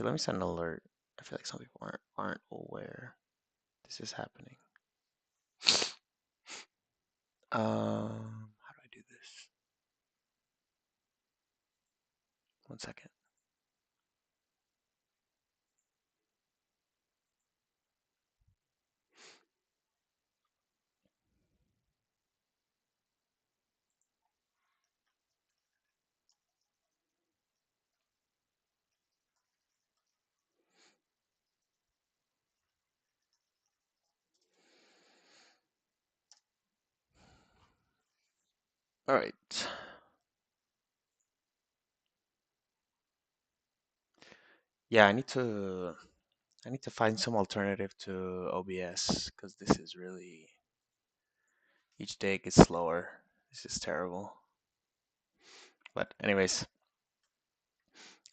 Let me send an alert. I feel like some people aren't aware this is happening. How do I do this? One second. All right. Yeah, I need to find some alternative to OBS because this is really each day gets slower. This is terrible. But anyways,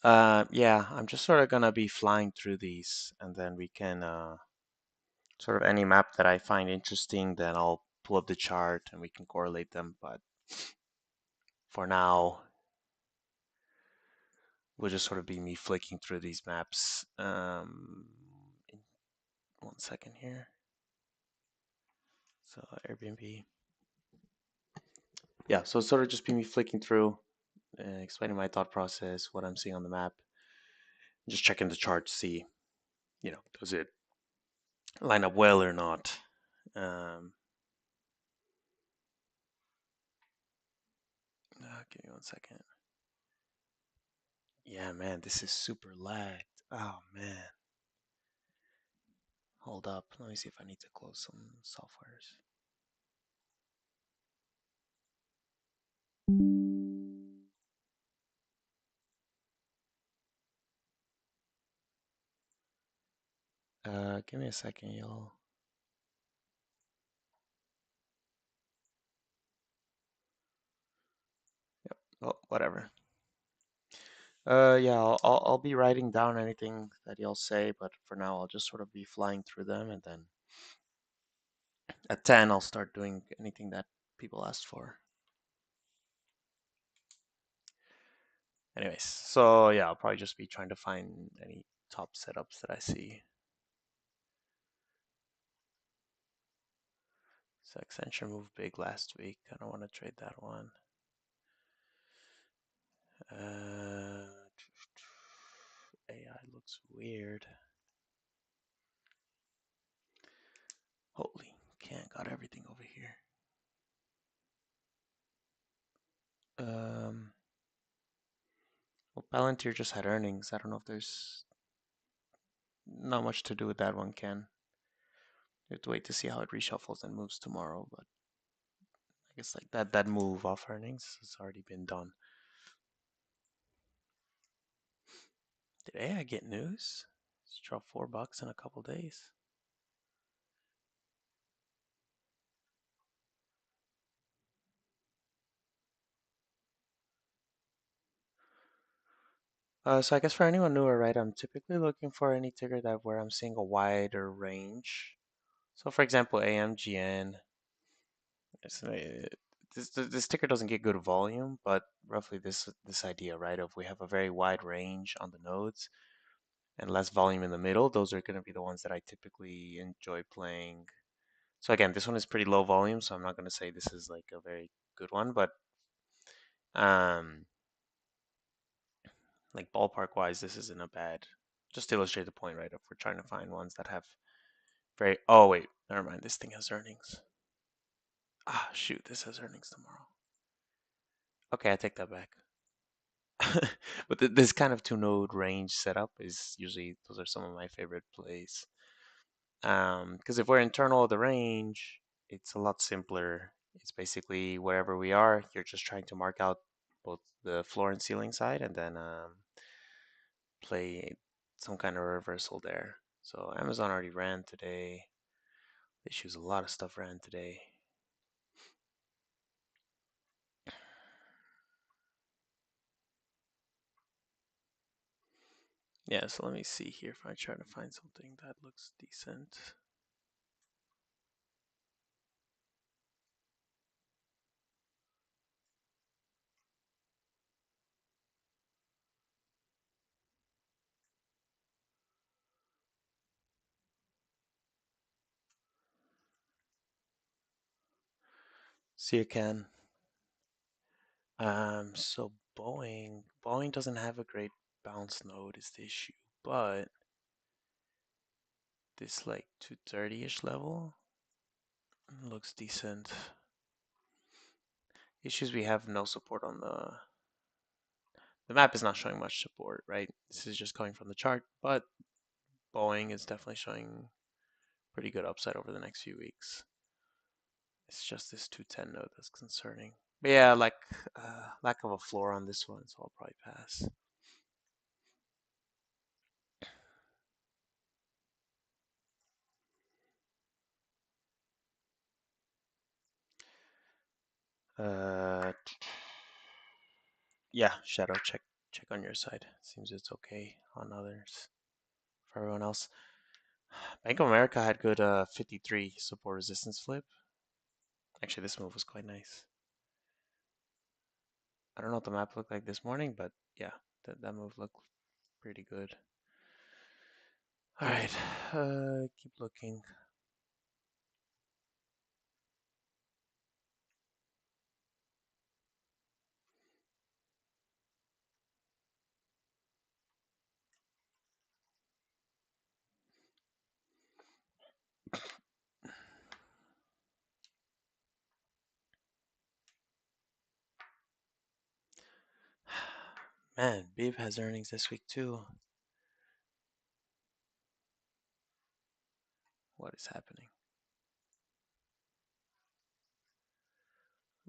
yeah, I'm just sort of gonna be flying through these, and then we can sort of any map that I find interesting, then I'll pull up the chart and we can correlate them. But for now, will just sort of be me flicking through these maps. In 1 second here. So Airbnb. Yeah, so it's sort of just be me flicking through, explaining my thought process, what I'm seeing on the map, just checking the chart to see, does it line up well or not. Um, Give me 1 second. Yeah, man, this is super lagged. Oh man, hold up. Let me see if I need to close some softwares. Give me a second, y'all. Yep. Oh, whatever. Yeah, I'll be writing down anything that y'all say, but for now I'll just sort of be flying through them, and then at 10 I'll start doing anything that people asked for. Anyways, so yeah, I'll probably just be trying to find any top setups that I see. So Accenture moved big last week. I don't want to trade that one. Uh, AI looks weird. Holy can't got everything over here. Um, well, Palantir just had earnings. I don't know if there's not much to do with that one, Ken. We have to wait to see how it reshuffles and moves tomorrow, but I guess like that move off earnings has already been done. Did AI get news? It's dropped $4 in a couple days. So I guess for anyone newer, right, I'm typically looking for any ticker that where I'm seeing a wider range. So for example, AMGN, it's, this ticker doesn't get good volume, but roughly this idea, right, of we have a very wide range on the nodes and less volume in the middle. Those are going to be the ones that I typically enjoy playing. So again, this one is pretty low volume, so I'm not going to say this is like a very good one, but um, like ballpark wise, this isn't a bad. Just to illustrate the point, right? If we're trying to find ones that have very. Oh wait, never mind. This thing has earnings. Ah, shoot, this has earnings tomorrow. Okay, I take that back. But this kind of two node range setup is usually those are some of my favorite plays. Because if we're internal of the range, it's a lot simpler. It's basically wherever we are, you're just trying to mark out both the floor and ceiling side, and then play some kind of reversal there. So Amazon already ran today. Issues a lot of stuff ran today. Yeah, so let me see here if I try to find something that looks decent. See you, Ken. So Boeing doesn't have a great bounce node is the issue, but this like 230-ish level looks decent. Issues we have no support on the map is not showing much support, right? This is just coming from the chart, but Boeing is definitely showing pretty good upside over the next few weeks. It's just this 210 node that's concerning. But yeah, like lack of a floor on this one, so I'll probably pass. Uh, yeah, Shadow, check on your side. Seems it's okay on others. For everyone else, Bank of America had good 53 support resistance flip. Actually, this move was quite nice. I don't know what the map looked like this morning, but yeah, that move looked pretty good. All right, keep looking. Man, Bib has earnings this week too. What is happening?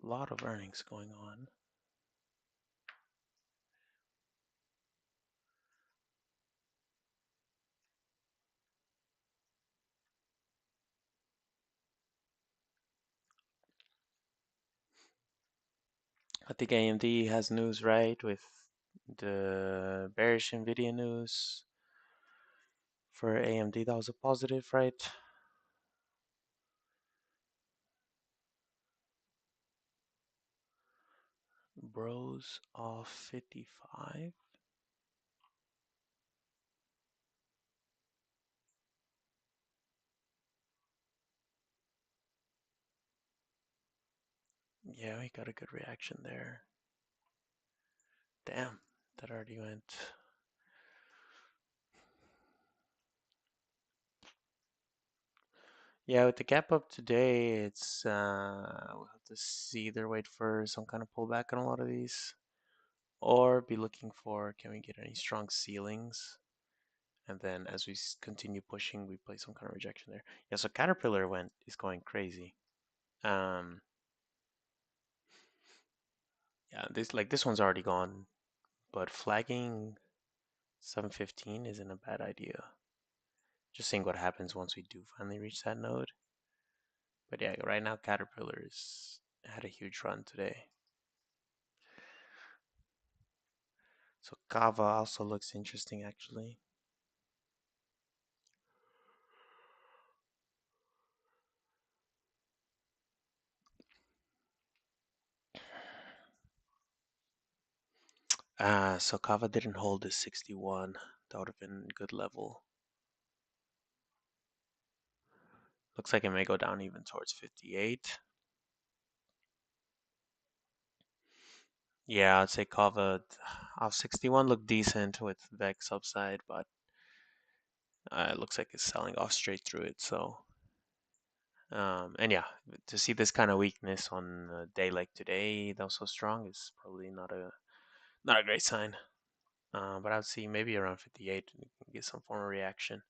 A lot of earnings going on. I think AMD has news, right, with the bearish Nvidia news for AMD. That was a positive, right? Bros off 55. Yeah, we got a good reaction there. Damn, that already went. Yeah, with the gap up today, it's we'll have to see either wait for some kind of pullback on a lot of these, or be looking for can we get any strong ceilings, and then as we continue pushing, we play some kind of rejection there. Yeah, so Caterpillar is going crazy. Um, yeah, this one's already gone, but flagging 715 isn't a bad idea. Just seeing what happens once we do finally reach that node. But yeah, right now Caterpillar had a huge run today. So Kava also looks interesting actually. So Kava didn't hold this 61. That would have been a good level. Looks like it may go down even towards 58. Yeah, I'd say Kava off 61 looked decent with Vex upside, but it looks like it's selling off straight through it. So, and yeah, to see this kind of weakness on a day like today, that was so strong, is probably not a great sign. But I would see maybe around 58 and get some form of reaction.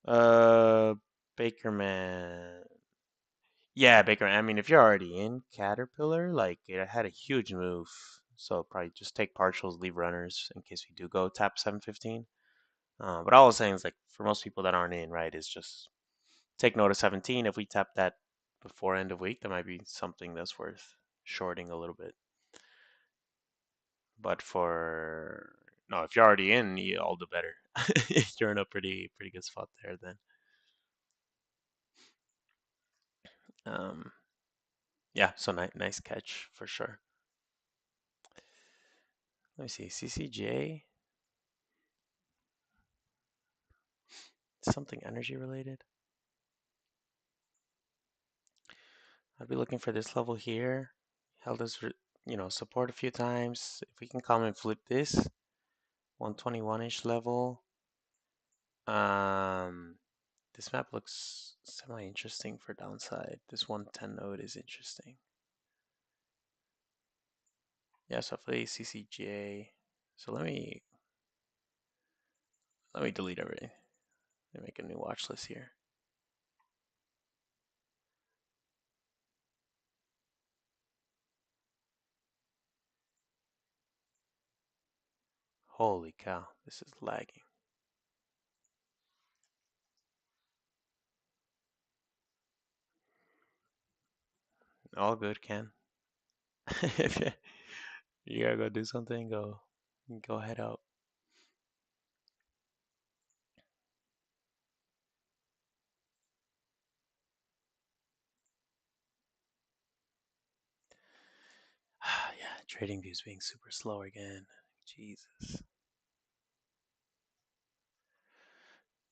Uh, Bakerman. Yeah, Bakerman. I mean, if you're already in Caterpillar, like it had a huge move, so probably just take partials, leave runners in case we do go tap 715. But all I was saying is like for most people that aren't in, right, is just take note of 17. If we tap that before end of week, that might be something that's worth shorting a little bit. But for no, if you're already in, all the better. You're in a pretty good spot there then. Um, yeah, so nice catch for sure. Let me see, CCJ, something energy related. I'd be looking for this level here. Held us, support a few times. If we can come and flip this 121-ish level, um, this map looks semi-interesting for downside. This 110 node is interesting. Yeah, so I play CCGA. So let me delete everything. Let me make a new watch list here. Holy cow, this is lagging. All good, Ken. If you gotta go do something, go head out. Yeah, trading views being super slow again. Jesus.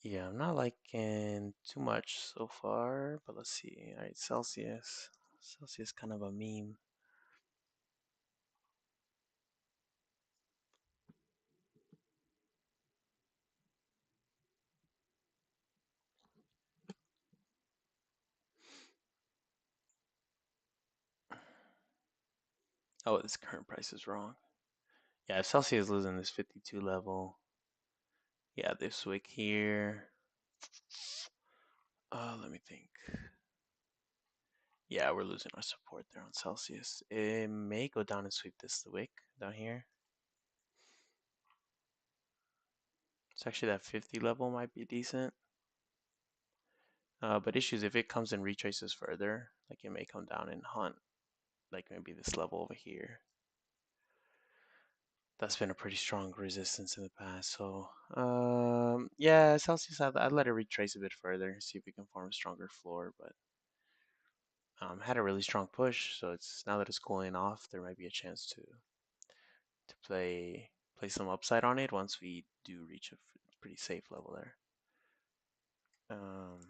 Yeah, I'm not liking too much so far, but let's see. All right, Celsius. Celsius kind of a meme. Oh, this current price is wrong. Yeah, if Celsius is losing this 52 level, yeah, this wick here. Let me think. Yeah, we're losing our support there on Celsius. It may go down and sweep this the wick down here. It's actually that 50 level might be decent. But issues if it comes and retraces further, like it may come down and hunt, like maybe this level over here. That's been a pretty strong resistance in the past. So, yeah, Celsius, I'd let it retrace a bit further, see if we can form a stronger floor. But had a really strong push, so it's now that it's cooling off, there might be a chance to play some upside on it once we do reach a pretty safe level there. Um,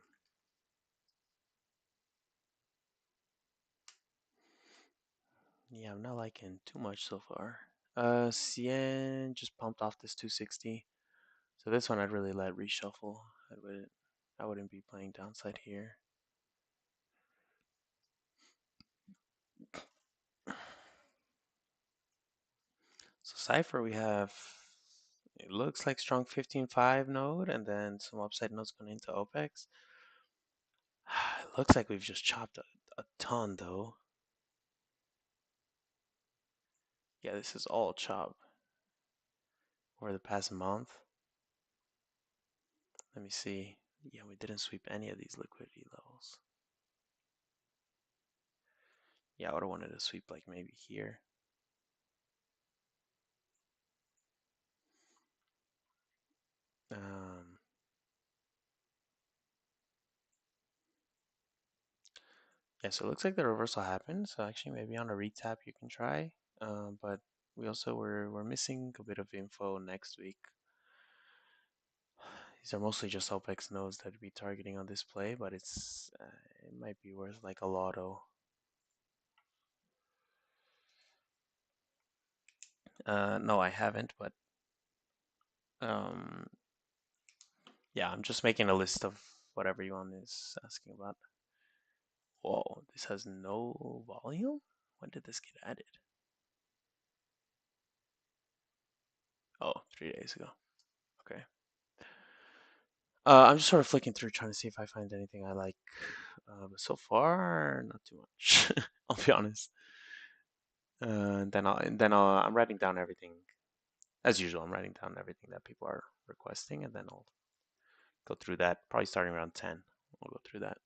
yeah, I'm not liking too much so far. Cien just pumped off this 260. So this one I'd really let reshuffle. I wouldn't be playing downside here. So Cypher we have it looks like strong 15.5 node and then some upside nodes going into OPEX. It looks like we've just chopped a ton though. Yeah, this is all chop over the past month. Let me see. Yeah, we didn't sweep any of these liquidity levels. Yeah, I would have wanted to sweep like maybe here. Um, yeah, so it looks like the reversal happened. So actually, maybe on a retap you can try. But we also we're missing a bit of info next week. These are mostly just OPEX nodes that we targeting on this play, but it might be worth like a lotto. No, I haven't, but um, yeah, I'm just making a list of what everyone is asking about. Whoa, this has no volume? When did this get added? Oh, 3 days ago. Okay. I'm just sort of flicking through trying to see if I find anything I like. But so far, not too much. I'll be honest. I'm writing down everything as usual. I'm writing down everything that people are requesting, and then I'll go through that. Probably starting around 10. We'll go through that.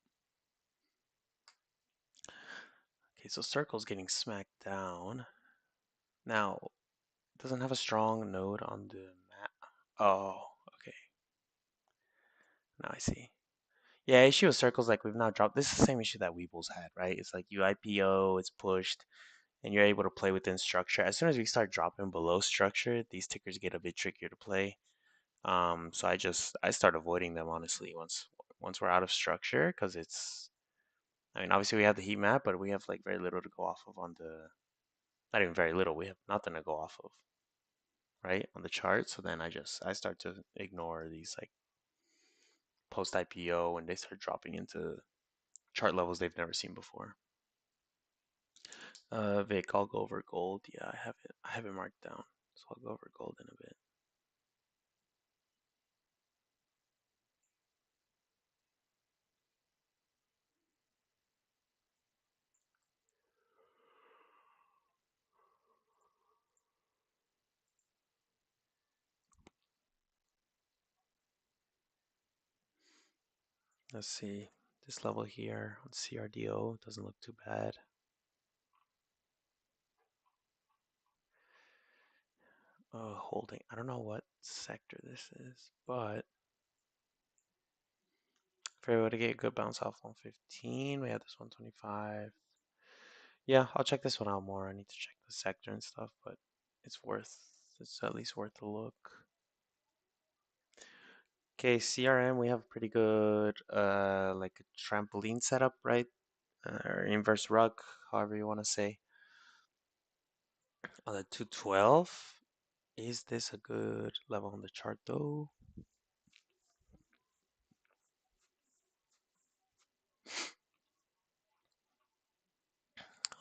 Okay, so Circle's getting smacked down. Now, it doesn't have a strong node on the map. Oh, okay. Now I see. Yeah, issue with Circle's like we've now dropped. This is the same issue that Weebles had, right? It's like you IPO, it's pushed, and you're able to play within structure. As soon as we start dropping below structure, these tickers get a bit trickier to play. So I start avoiding them honestly once we're out of structure because I mean, obviously we have the heat map, but we have like very little to go off of on the, not even very little. We have nothing to go off of, right, on the chart. So then I start to ignore these like post IPO when they start dropping into chart levels they've never seen before. Vic, I'll go over gold. Yeah, I have it marked down, so I'll go over gold in a bit. Let's see. This level here on CRDO doesn't look too bad. Holding. I don't know what sector this is, but if we were to get a good bounce off 115, we have this 125. Yeah, I'll check this one out more. I need to check the sector and stuff, but it's at least worth a look. Okay, CRM, we have a pretty good like a trampoline setup, right? Or inverse rug, however you want to say. On the 212, is this a good level on the chart though?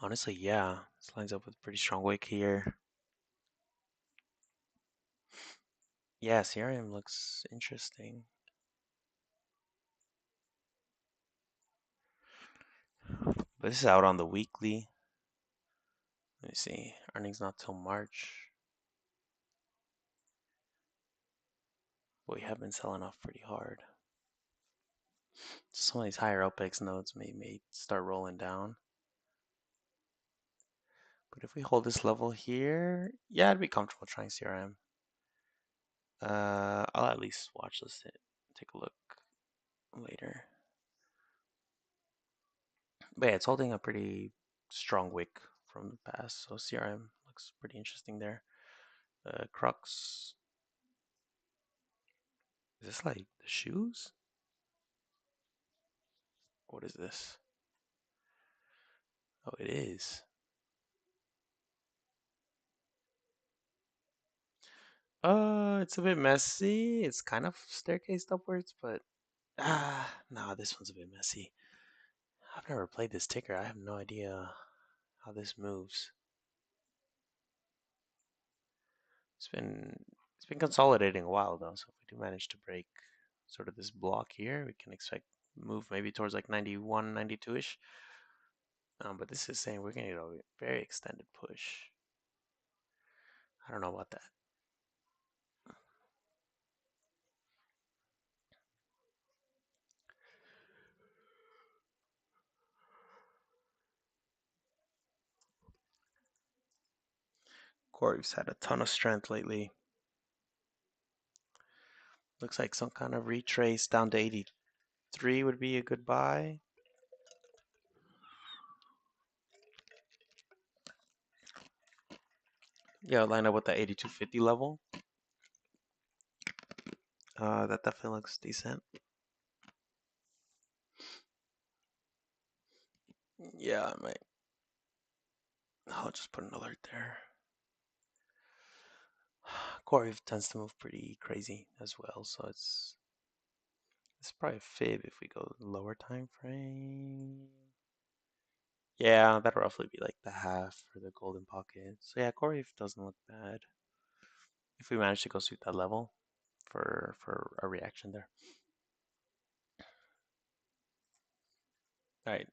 Honestly, yeah. This lines up with pretty strong wick here. Yeah, CRM looks interesting. But this is out on the weekly. Let me see. Earnings not till March. But we have been selling off pretty hard. Some of these higher OPEX nodes may start rolling down. But if we hold this level here, yeah, I'd be comfortable trying CRM. I'll at least watch this. Take a look later. But yeah, it's holding a pretty strong wick from the past, so CRM looks pretty interesting there. Crux. Is this like the shoes? What is this? Oh, it is. It's a bit messy. It's kind of staircased upwards, but no, this one's a bit messy. I've never played this ticker. I have no idea how this moves. It's been consolidating a while though, so if we do manage to break sort of this block here, we can expect move maybe towards like 91, 92-ish. But this is saying we're gonna get a very extended push. I don't know about that. Corey's had a ton of strength lately. Looks like some kind of retrace down to 83 would be a good buy. Yeah, line up with the 8250 level. That definitely looks decent. Yeah, I might. I'll just put an alert there. Corey tends to move pretty crazy as well, so it's probably a fib if we go lower time frame. Yeah, that'll roughly be like the half for the golden pocket. So yeah, Corey doesn't look bad. If we manage to go suit that level for a reaction there. All right.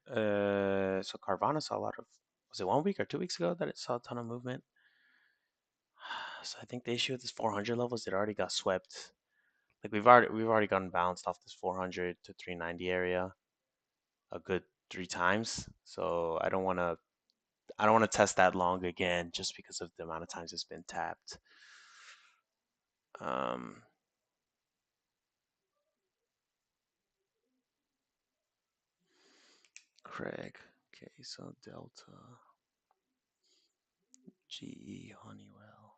So Carvana saw a lot of. Was it 1 week or 2 weeks ago that it saw a ton of movement? So I think the issue with this 400 levels, it already got swept. Like we've already gotten bounced off this 400 to 390 area a good 3 times. So I don't want to test that long again just because of the amount of times it's been tapped. Um, Craig. Okay, so Delta, GE, Honeywell,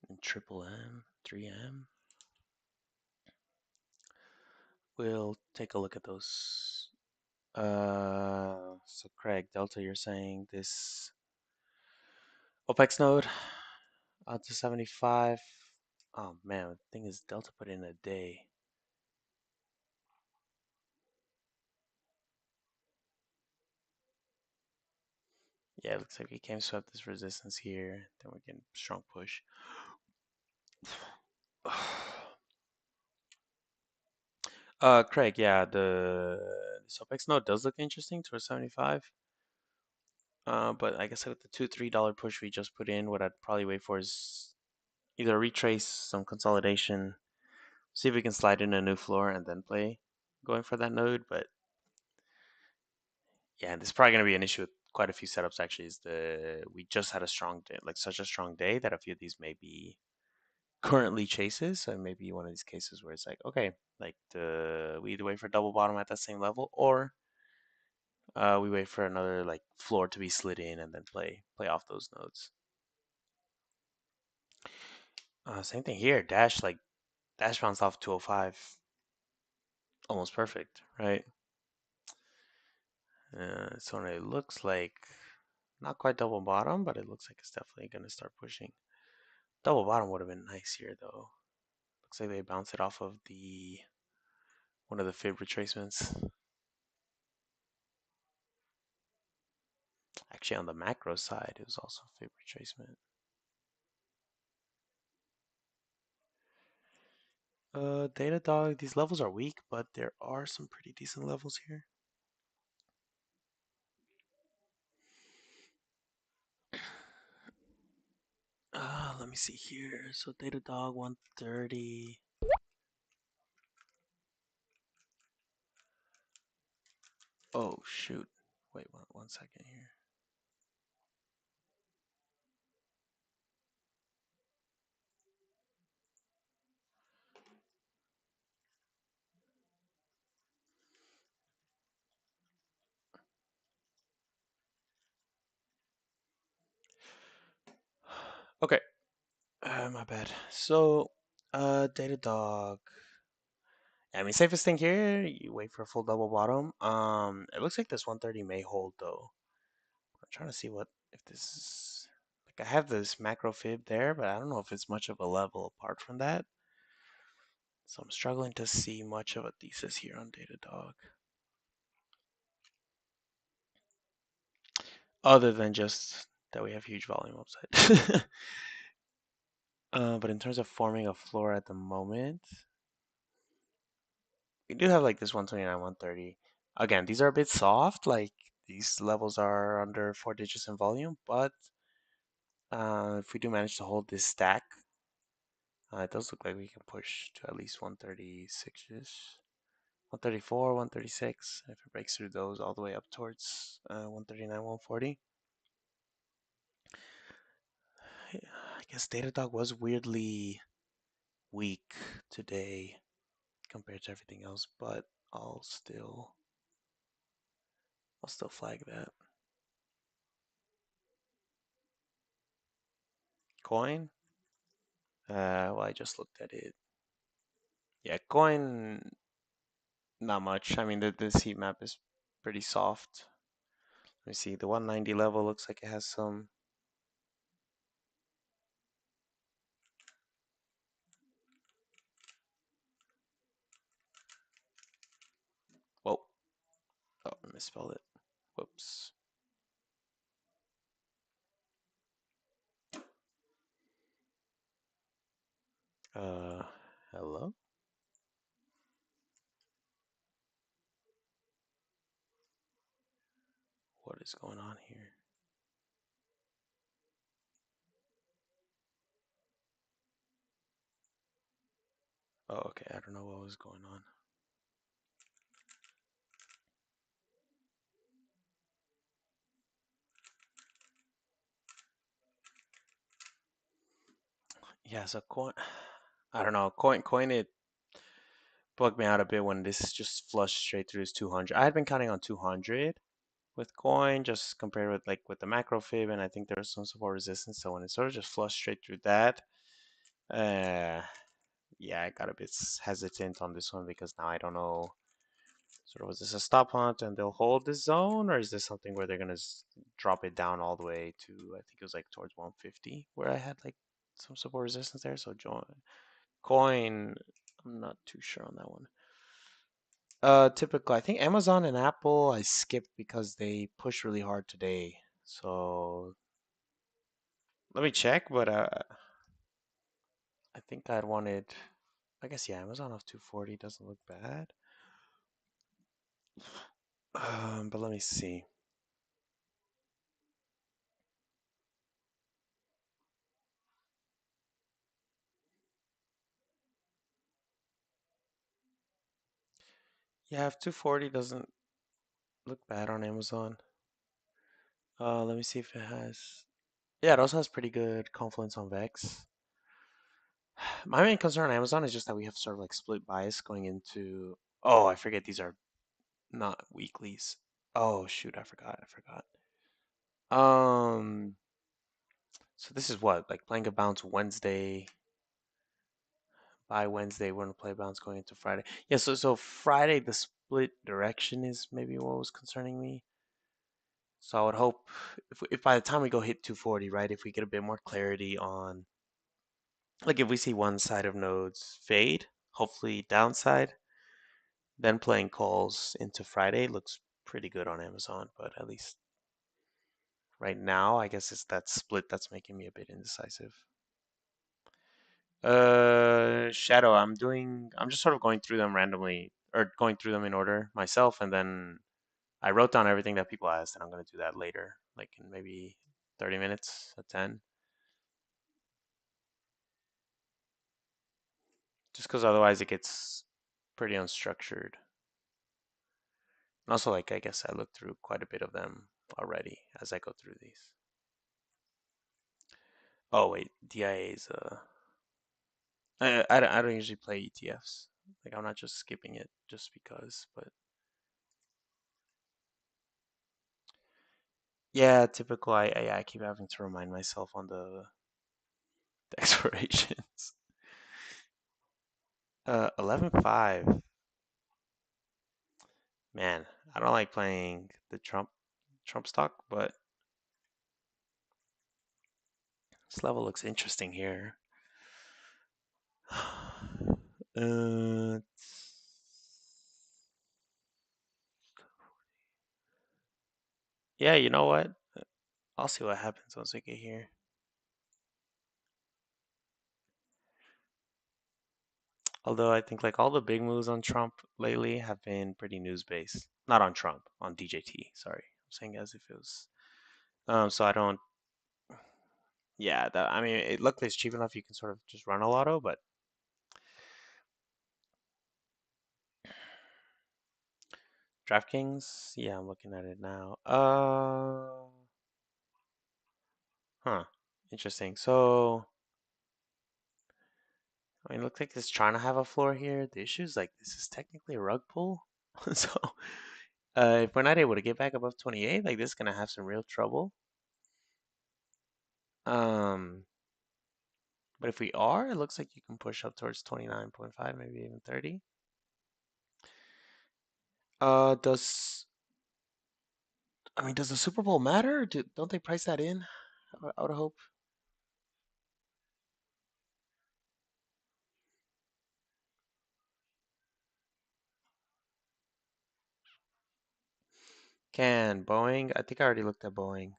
and Triple M, 3M. we'll take a look at those. So Craig, Delta, you're saying this OPEX node out to 75. Oh man, the thing is Delta put in a day. Yeah, it looks like we came swept this resistance here. Then we're getting strong push. Craig, yeah, the this OPEX node does look interesting towards 75. But I guess with the $2-3 push we just put in, what I'd probably wait for is either retrace some consolidation, see if we can slide in a new floor, and then play going for that node. But yeah, this is probably going to be an issue with quite a few setups. Actually, is the we just had a strong day, like such a strong day that a few of these may be currently chases. So maybe one of these cases where it's like, okay, like we either wait for double bottom at that same level, or we wait for another like floor to be slid in and then play off those nodes. Same thing here. Dash bounced off 205, almost perfect, right? So it looks like not quite double bottom, but it looks like it's definitely going to start pushing. Double bottom would have been nice here, though. Looks like they bounce it off of the one of the fib retracements. Actually, on the macro side, it was also fib retracement. Datadog, these levels are weak, but there are some pretty decent levels here. Let me see here. So Datadog 130. Oh shoot. Wait one second here. Okay, my bad. So, Datadog. I mean, safest thing here, you wait for a full double bottom. It looks like this 130 may hold though. I'm trying to see what if this is like I have this macro fib there, but I don't know if it's much of a level apart from that. So I'm struggling to see much of a thesis here on Datadog, other than just that we have huge volume upside. But in terms of forming a floor at the moment, we do have like this 129, 130. Again, these are a bit soft. Like these levels are under 4 digits in volume, but if we do manage to hold this stack, it does look like we can push to at least 136-ish. 134, 136. If it breaks through those all the way up towards 139, 140. I guess Datadog was weirdly weak today compared to everything else, but I'll still I'll still flag that. Coin? Well, I just looked at it. Yeah, coin, not much. I mean, this heat map is pretty soft. Let me see. The 190 level looks like it has some. Whoa. Oh, I misspelled it. Whoops. Uh, Hello? What is going on here? Oh, okay. I don't know what was going on. Yeah, so coin. I don't know. Coin it bugged me out a bit when this just flushed straight through his 200. I had been counting on 200 with coin, just compared with like with the macro fib, and I think there was some support resistance. So when it sort of just flushed straight through that, uh, yeah, I got a bit hesitant on this one because now I don't know. Sort of, was this a stop hunt and they'll hold this zone, or is this something where they're gonna drop it down all the way to, I think it was like towards 150, where I had like some support resistance there. So join coin, I'm not too sure on that one. Typical. I think Amazon and Apple I skipped because they pushed really hard today. So let me check, but I think I'd wanted. I guess yeah, Amazon off 240 doesn't look bad. But let me see. Yeah, if 240 doesn't look bad on Amazon. Let me see if it has. Yeah, it also has pretty good confluence on Vex. My main concern on Amazon is just that we have sort of like split bias going into. Oh, I forget these are not weeklies. Oh shoot, I forgot. I forgot. Um, so this is what like playing a bounce Wednesday. By Wednesday, we're gonna play bounce going into Friday. Yeah, so Friday the split direction is maybe what was concerning me. So I would hope if by the time we go hit 240, right, if we get a bit more clarity on like if we see one side of nodes fade, hopefully downside, then playing calls into Friday looks pretty good on Amazon, but at least right now, I guess it's that split that's making me a bit indecisive. Shadow, I'm just sort of going through them randomly or going through them in order myself, and then I wrote down everything that people asked, and I'm gonna do that later, like in maybe 30 minutes at 10, just because otherwise it gets pretty unstructured. And also, like I guess I looked through quite a bit of them already as I go through these. Oh wait, DIA is I don't usually play ETFs. Like I'm not just skipping it just because, but yeah, typical. I keep having to remind myself on the expirations. 11.5. Man, I don't like playing the Trump stock, but this level looks interesting here. Uh, yeah, you know what? I'll see what happens once we get here. Although I think like all the big moves on Trump lately have been pretty news based. Not on Trump, on DJT. Sorry, I'm saying as if it was. So I don't. Yeah, that I mean, it looked it's cheap enough you can sort of just run a lotto, but DraftKings. Yeah, I'm looking at it now. Huh. Interesting. So I mean, it looks like it's trying to have a floor here. The issue is like this is technically a rug pull, so if we're not able to get back above 28, like this is gonna have some real trouble. Um, but if we are, it looks like you can push up towards 29.5, maybe even 30. Does I mean, does the Super Bowl matter? Don't they price that in? I would hope. Can Boeing? I think I already looked at Boeing.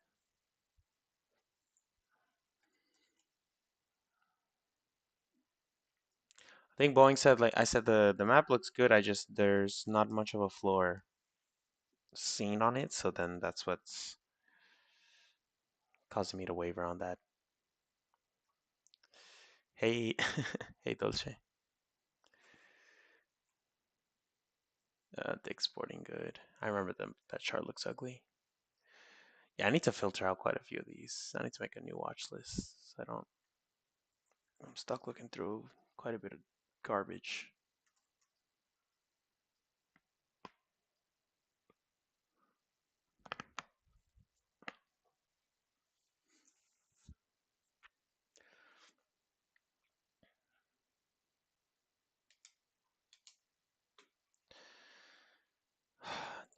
I think Boeing said like I said the map looks good. I just there's not much of a floor seen on it, so then that's what's causing me to waver on that. Hey, hey Dolce. Dick's Sporting Good. I remember them. That chart looks ugly. Yeah, I need to filter out quite a few of these. I need to make a new watch list. So I don't. I'm stuck looking through quite a bit of garbage.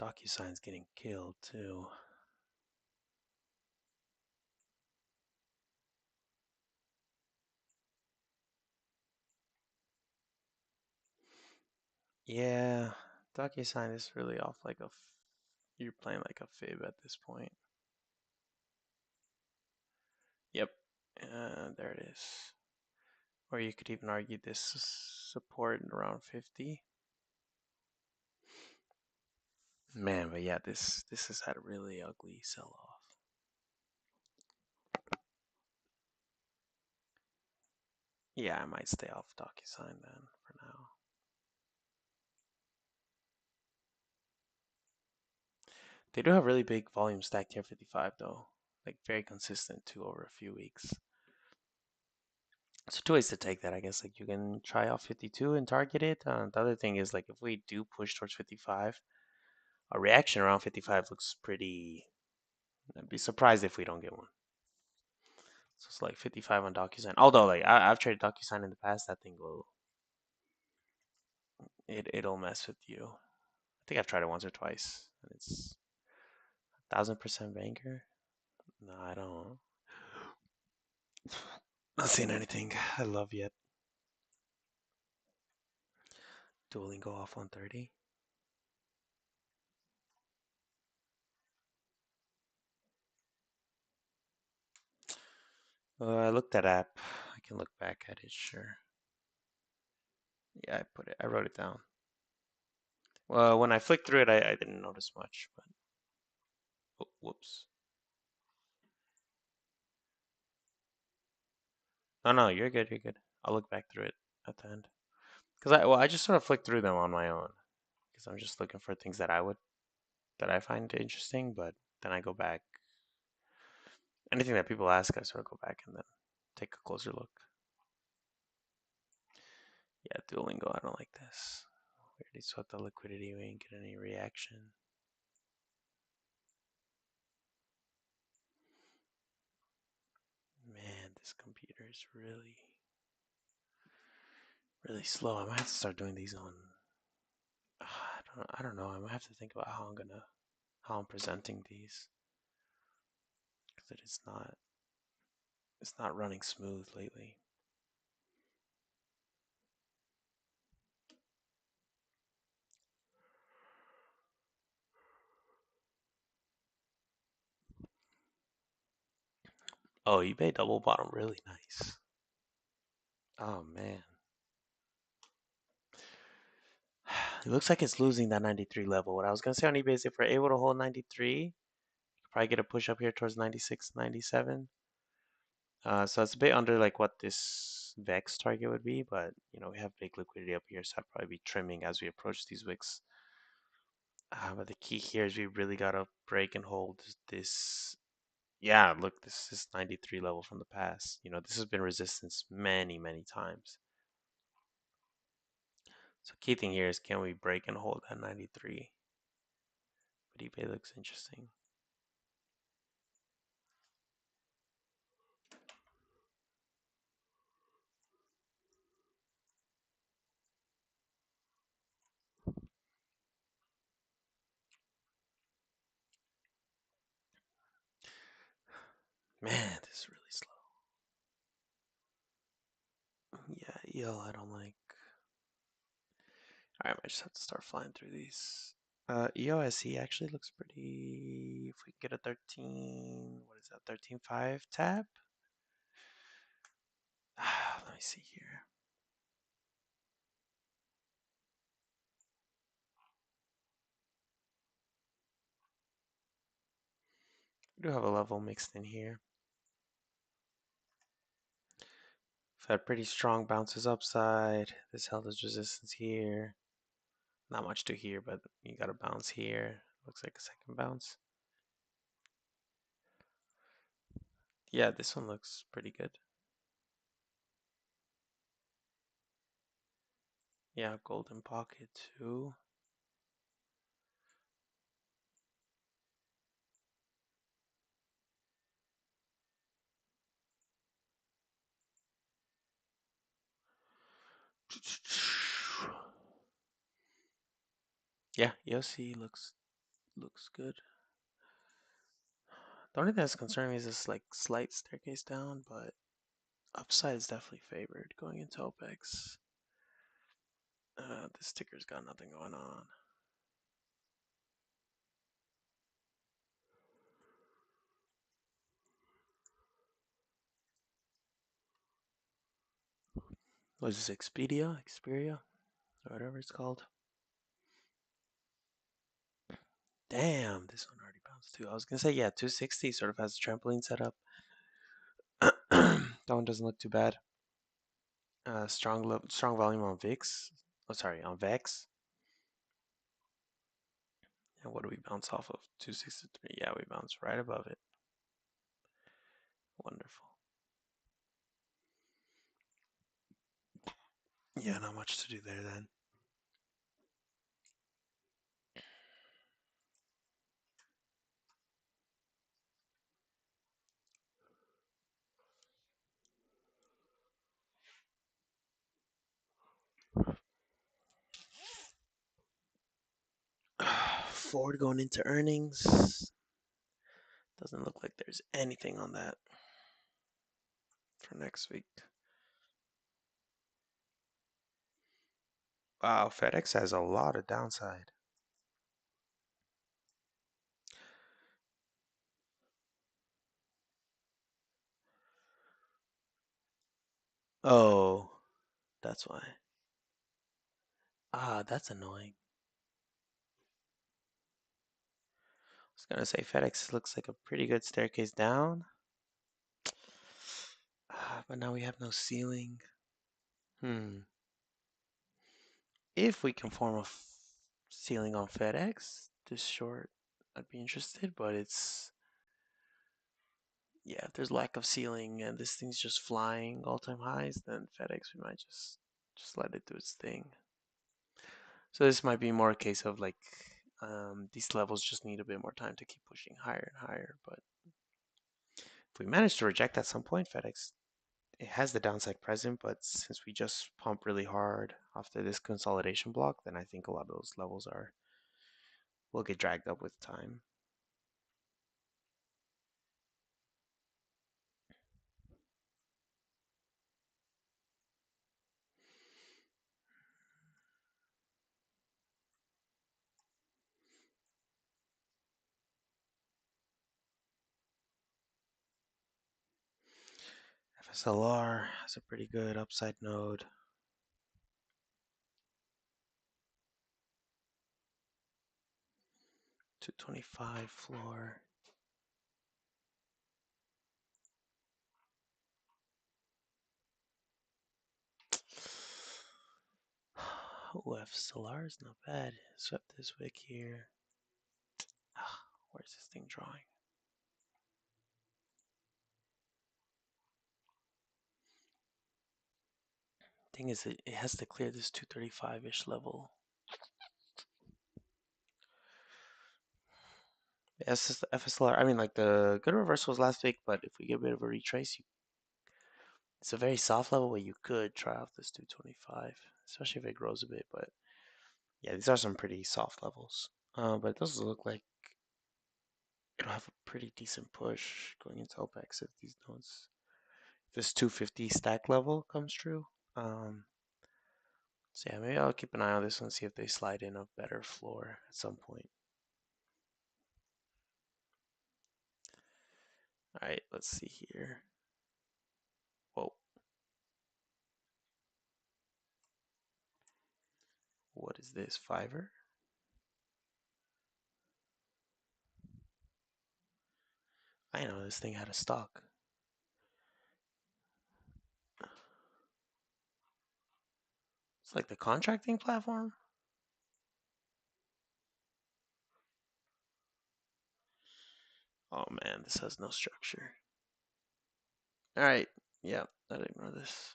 DocuSign's getting killed too. Yeah, DocuSign is really off like a. You're playing like a fib at this point. Yep, there it is. Or you could even argue this support around 50. Man, but yeah, this has had a really ugly sell-off. Yeah, I might stay off DocuSign then for now. They do have really big volume stacked here 55 though, like very consistent too over a few weeks. So two ways to take that, I guess. Like you can try out 52 and target it. The other thing is like if we do push towards 55, a reaction around 55 looks pretty. I'd be surprised if we don't get one. So it's like 55 on DocuSign. Although like I've traded DocuSign in the past, that thing will it'll mess with you. I think I've tried it once or twice, and it's 1,000% banker. No, I don't. Not seeing anything I love yet. Duolingo off 130. I looked that app. I can look back at it, sure. Yeah, I wrote it down. Well, when I flicked through it, I didn't notice much, but oh, whoops. No, no, you're good, you're good. I'll look back through it at the end. Because I just sort of flicked through them on my own. Because I'm just looking for things that I find interesting, but then I go back. Anything that people ask, I sort of go back and then take a closer look. Yeah, Duolingo, I don't like this. We already swept the liquidity, we ain't get any reaction. Man, this computer is really slow. I might have to start doing these on. I don't know. I might have to think about how I'm presenting these because it's not running smooth lately. Oh, eBay double bottom, really nice. Oh man, it looks like it's losing that 93 level. What I was gonna say on eBay is if we're able to hold 93, probably get a push up here towards 96, 97. So it's a bit under like what this VEX target would be, but you know we have big liquidity up here, so I'd probably be trimming as we approach these wicks. But the key here is we really gotta break and hold this. Yeah, look, this is 93 level from the past. You know, this has been resistance many times. So key thing here is can we break and hold at 93? But eBay looks interesting. Man, this is really slow. Yeah, EL I don't like. Alright, I might just have to start flying through these. EOSE actually looks pretty. If we get a 13, what is that? 13.5 tap? Let me see here. We do have a level mixed in here. We've had pretty strong bounces upside. This held as resistance here. Not much to here, but you got a bounce here. Looks like a second bounce. Yeah, this one looks pretty good. Yeah, golden pocket too. Yeah, EOC looks looks good. The only thing that's concerning me is this like slight staircase down, but upside is definitely favored going into OPEX. This ticker's got nothing going on. What is this, Xperia, or whatever it's called? Damn, this one already bounced too. I was gonna say, yeah, 260 sort of has a trampoline setup. That one doesn't look too bad. Strong volume on VIX. Oh, sorry, on VEX. And what do we bounce off of? 263. Yeah, we bounce right above it. Wonderful. Yeah, not much to do there then. Ford going into earnings. Doesn't look like there's anything on that for next week. Wow, FedEx has a lot of downside. Oh, that's why. Ah, that's annoying. I was gonna say FedEx looks like a pretty good staircase down. But now we have no ceiling. If we can form a ceiling on FedEx this short, I'd be interested, but it's, yeah, if there's lack of ceiling and this thing's just flying all-time highs, then FedEx, we might just let it do its thing. So this might be more a case of like these levels just need a bit more time to keep pushing higher and higher. But if we manage to reject at some point, FedEx, it has the downside present, but since we just pump really hard after this consolidation block, then I think a lot of those levels will get dragged up with time. FSLR has a pretty good upside node. 225 floor. Oh, FSLR is not bad. Swept this wick here. Where's this thing drawing? Thing is, it has to clear this 235-ish level. Yes, it's the FSLR. I mean, like the good reversals last week, but if we get a bit of a retrace, it's a very soft level where you could try off this 225, especially if it grows a bit. But yeah, these are some pretty soft levels. But it does look like it'll have a pretty decent push going into OPEX if these nodes, if this 250 stack level comes true. So yeah, maybe I'll keep an eye on this one, see if they slide in a better floor at some point. All right, let's see here. Whoa. What is this, Fiverr? I know this thing had a stock. It's like the contracting platform. Oh man, this has no structure. All right, yeah, I'll ignore this.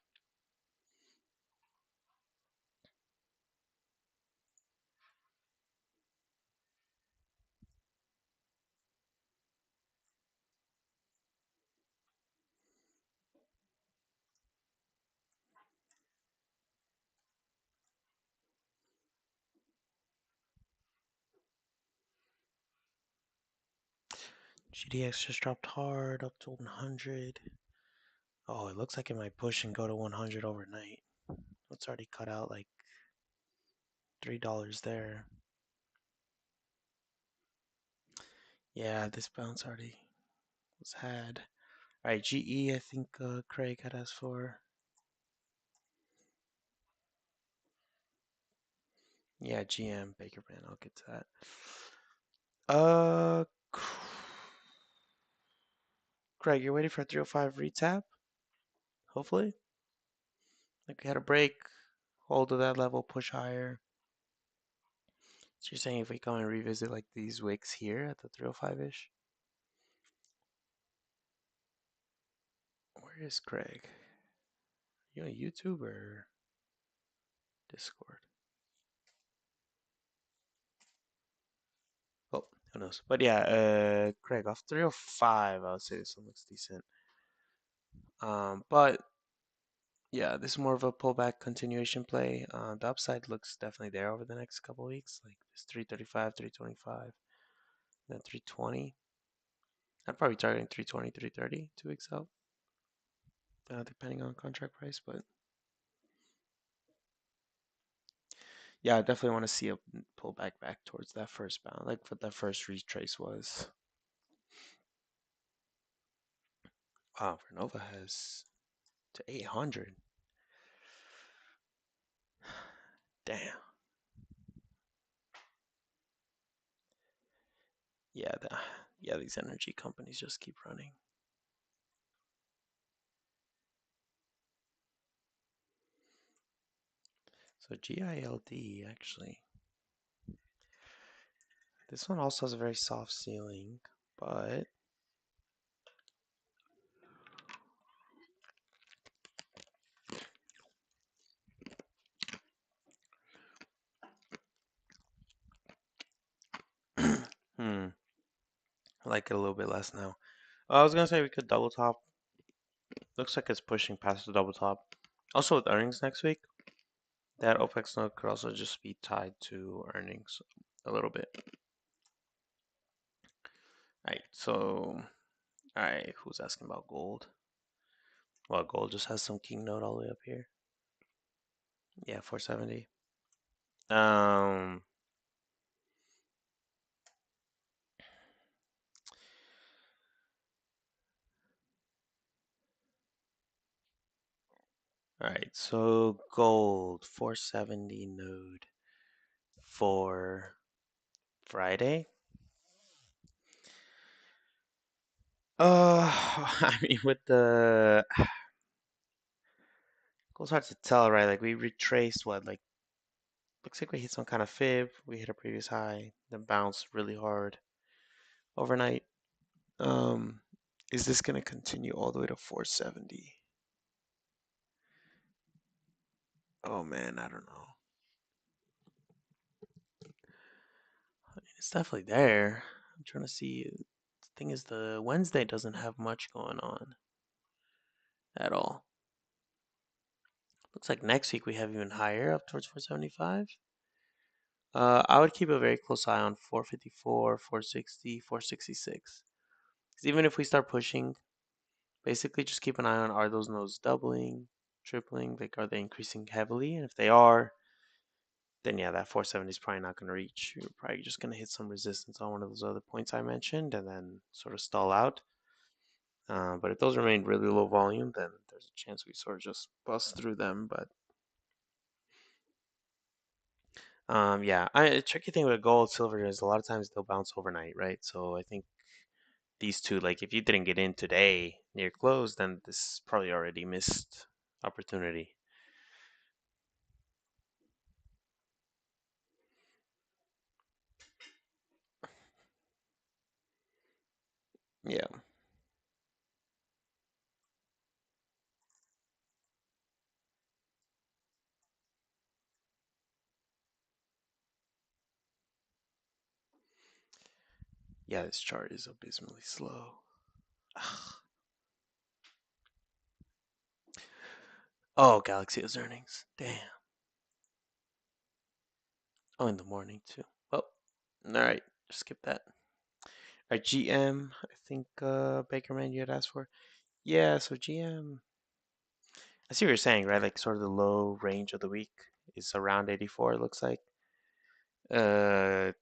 GDX just dropped hard up to 100. Oh, it looks like it might push and go to 100 overnight. It's already cut out like $3 there. Yeah, this bounce already was had. All right, GE, I think Craig had asked for. Yeah, GM, Baker Brand, I'll get to that. Uh, Craig, you're waiting for a 305 retap? Hopefully. Like we had a break, hold to that level, push higher. So you're saying if we come and revisit like these wicks here at the 305-ish? Where is Craig? You on YouTube or Discord? Oh, who knows? But yeah, Craig, off 305, I would say this one looks decent. But yeah, this is more of a pullback continuation play. The upside looks definitely there over the next couple weeks, like this 335, 325, then 320. I'd probably targeting 320, 330 2 weeks out, depending on contract price. But yeah, I definitely want to see a pullback back towards that first bound, like what that first retrace was. Wow, Vernova has to 800. Damn. Yeah, yeah, these energy companies just keep running. So GILD actually, this one also has a very soft ceiling, but I like it a little bit less now. I was gonna say we could double top. Looks like it's pushing past the double top. Also with earnings next week, that OPEX node could also just be tied to earnings a little bit. Alright, so alright, who's asking about gold? Well, gold just has some king node all the way up here. Yeah, 470. Um, alright, so gold 470 node for Friday. I mean, with the gold's hard to tell, right? Like we retraced what, like looks like we hit some kind of fib. We hit a previous high, then bounced really hard overnight. Um, is this gonna continue all the way to 470? Oh man, I don't know. I mean, it's definitely there. I'm trying to see. The thing is, the Wednesday doesn't have much going on at all. Looks like next week we have even higher, up towards 475. I would keep a very close eye on 454, 460, 466. Because even if we start pushing, basically just keep an eye on, are those nodes doubling, tripling? Like, are they increasing heavily? And if they are, then yeah, that 470 is probably not going to reach. You're probably just going to hit some resistance on one of those other points I mentioned and then sort of stall out. But if those remain really low volume, then there's a chance we sort of just bust through them. But yeah, a tricky thing with gold, silver is a lot of times they'll bounce overnight, right? So I think these two, like if you didn't get in today near close, then this is probably already missed opportunity. Yeah. Yeah, this chart is abysmally slow. Ugh. Oh, Galaxy has earnings. Damn. Oh, in the morning too. Well, all right, just skip that. A GM, I think Bakerman you had asked for. Yeah, so GM. I see what you're saying, right? Like sort of the low range of the week is around 84. It looks like. Uh,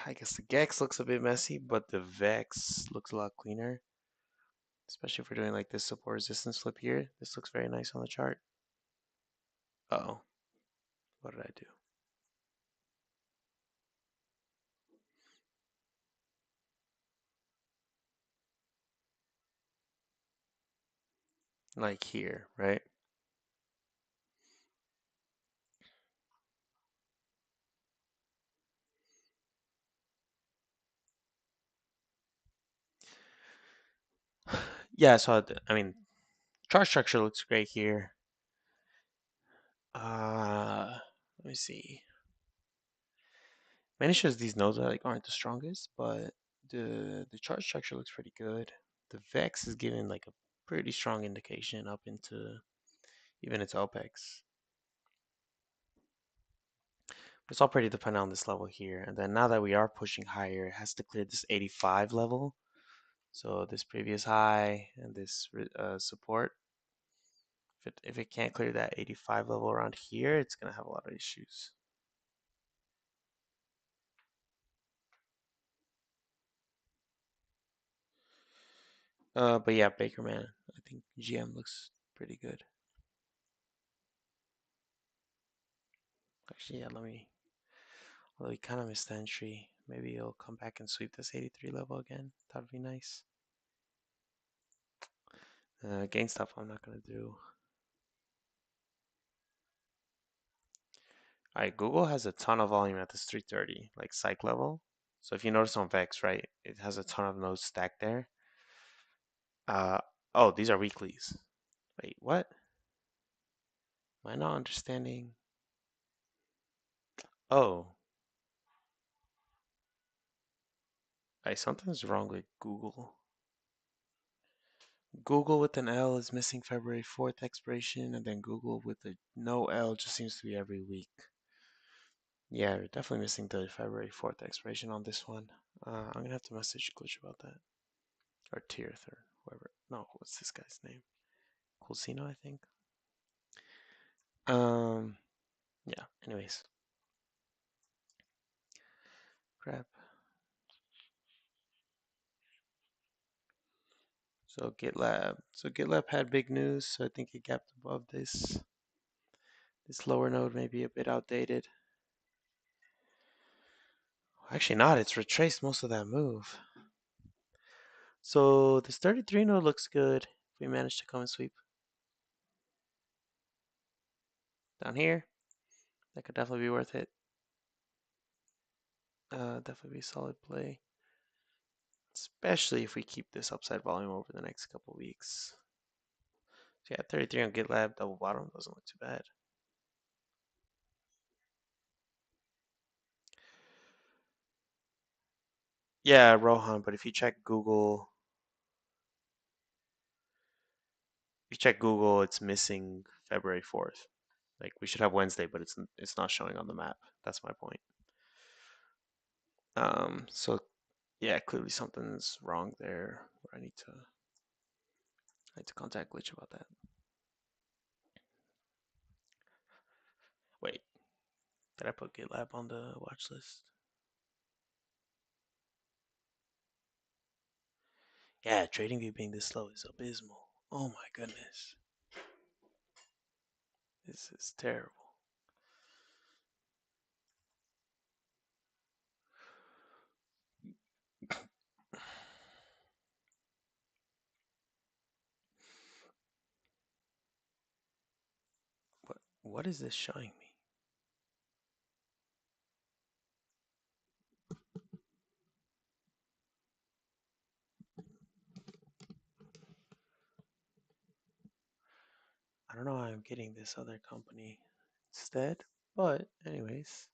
I guess the Gex looks a bit messy, but the Vex looks a lot cleaner. Especially if we're doing like this support resistance flip here. This looks very nice on the chart. Uh-oh, what did I do? Like here, right? Yeah, so I mean, chart structure looks great here. Let me see. Many shows these nodes are like aren't the strongest, but the chart structure looks pretty good. The Vex is giving like a pretty strong indication up into even its OPEX. It's all pretty dependent on this level here. And then now that we are pushing higher, it has to clear this 85 level. So this previous high and this support. If it can't clear that 85 level around here, it's gonna have a lot of issues. But yeah, Baker man, I think GM looks pretty good. Actually, yeah, let me kind of miss the entry. Maybe it'll come back and sweep this 83 level again. That would be nice. Gain stuff I'm not gonna do. Alright, Google has a ton of volume at this 330, like psych level. So if you notice on Vex, right, it has a ton of nodes stacked there. Uh, oh, these are weeklies. Wait, what? Am I not understanding? Oh, something's wrong with Google. Google with an L is missing February 4th expiration, and then Google with a no L just seems to be every week. Yeah, we're definitely missing the February 4th expiration on this one. I'm gonna have to message Glitch about that. Or Tirth or whoever. No, what's this guy's name? Coolsino, I think. Um, yeah, anyways. Crap. So GitLab. So GitLab had big news, so I think it gapped above this. This lower node may be a bit outdated. Actually not, it's retraced most of that move. So this 33 node looks good. If we manage to come and sweep down here, that could definitely be worth it. Definitely be a solid play. Especially if we keep this upside volume over the next couple weeks. So yeah, 33 on GitLab, double bottom, doesn't look too bad. Yeah, Rohan, but if you check Google, it's missing February 4th. Like we should have Wednesday, but it's not showing on the map. That's my point. So yeah, clearly something's wrong there. I need to contact Glitch about that. Wait, did I put GitLab on the watch list? Yeah, TradingView being this slow is abysmal. Oh my goodness. This is terrible. What is this showing me? I don't know why I'm getting this other company instead, but anyways.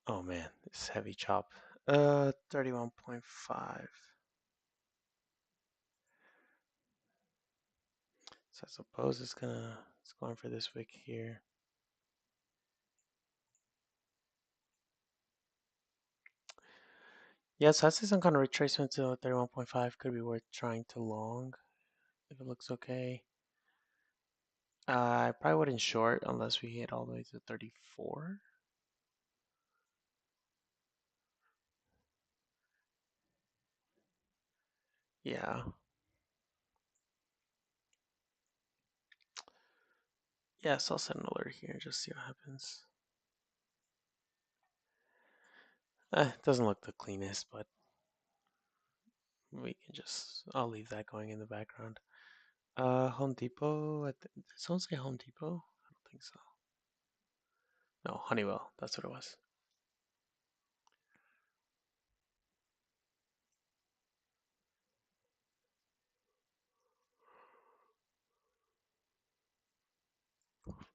Oh man, this heavy chop. 31.5. So I suppose it's going for this wick here. Yeah, so I see some kind of retracement to 31.5 could be worth trying to long if it looks okay. I probably wouldn't short unless we hit all the way to 34. Yeah. Yeah, so I'll set an alert here, just see what happens. It doesn't look the cleanest, but we can just, I'll leave that going in the background. Home Depot, did someone say Home Depot? I don't think so. No, Honeywell, that's what it was.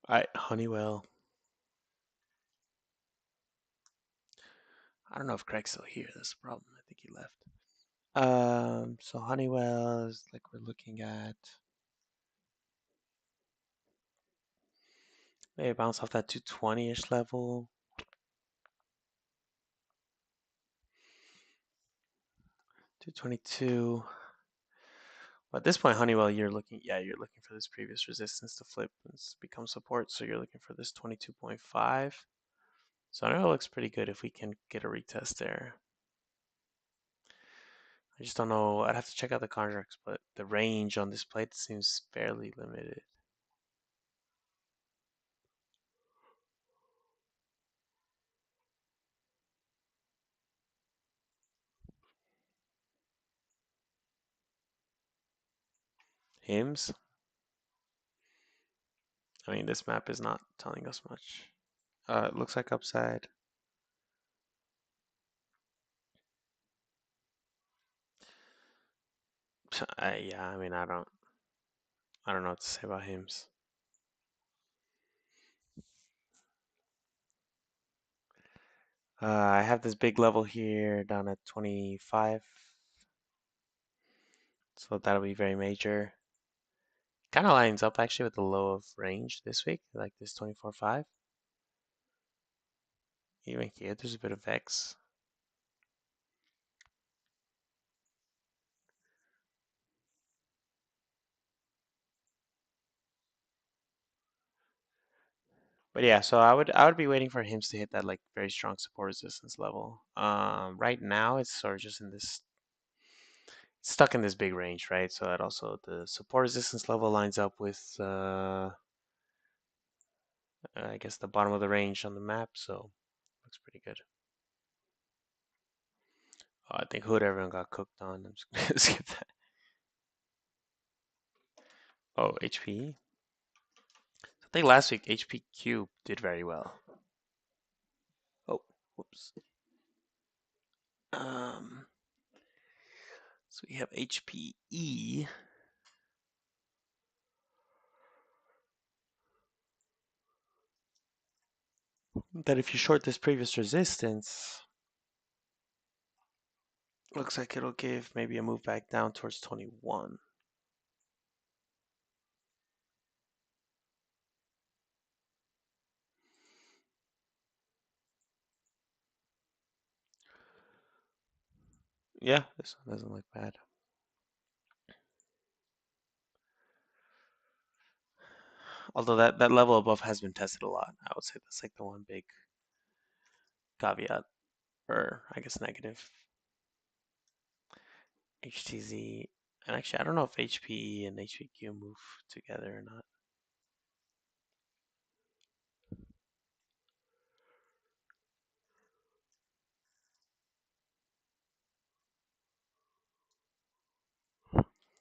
All right, Honeywell. I don't know if Craig's still here. That's the problem. I think he left. So Honeywell is like we're looking at. Maybe bounce off that 220-ish level. 222. But at this point, Honeywell, you're looking for this previous resistance to flip and become support. So you're looking for this 22.5. So I know it looks pretty good if we can get a retest there. I just don't know. I'd have to check out the contracts, but the range on this plate seems fairly limited. Hims? I mean, this map is not telling us much. It looks like upside. Yeah, I mean, I don't know what to say about Hims. I have this big level here down at 25, so that'll be very major. Kind of lines up actually with the low of range this week, like this 24.5. Even here, there's a bit of X. But yeah, so I would be waiting for Hims to hit that like very strong support resistance level. Right now it's sort of just in this stuck in this big range, right? So that also the support resistance level lines up with I guess the bottom of the range on the map, so looks pretty good. Oh, I think Hood everyone got cooked on. I'm just gonna skip that. Oh, HP. I think last week HP Cube did very well. Oh, whoops. Um, so we have HPE. That if you short this previous resistance, looks like it'll give maybe a move back down towards 21. Yeah, this one doesn't look bad. Although that level above has been tested a lot. I would say that's like the one big caveat, or I guess negative. HTZ, and actually I don't know if HPE and HPQ move together or not.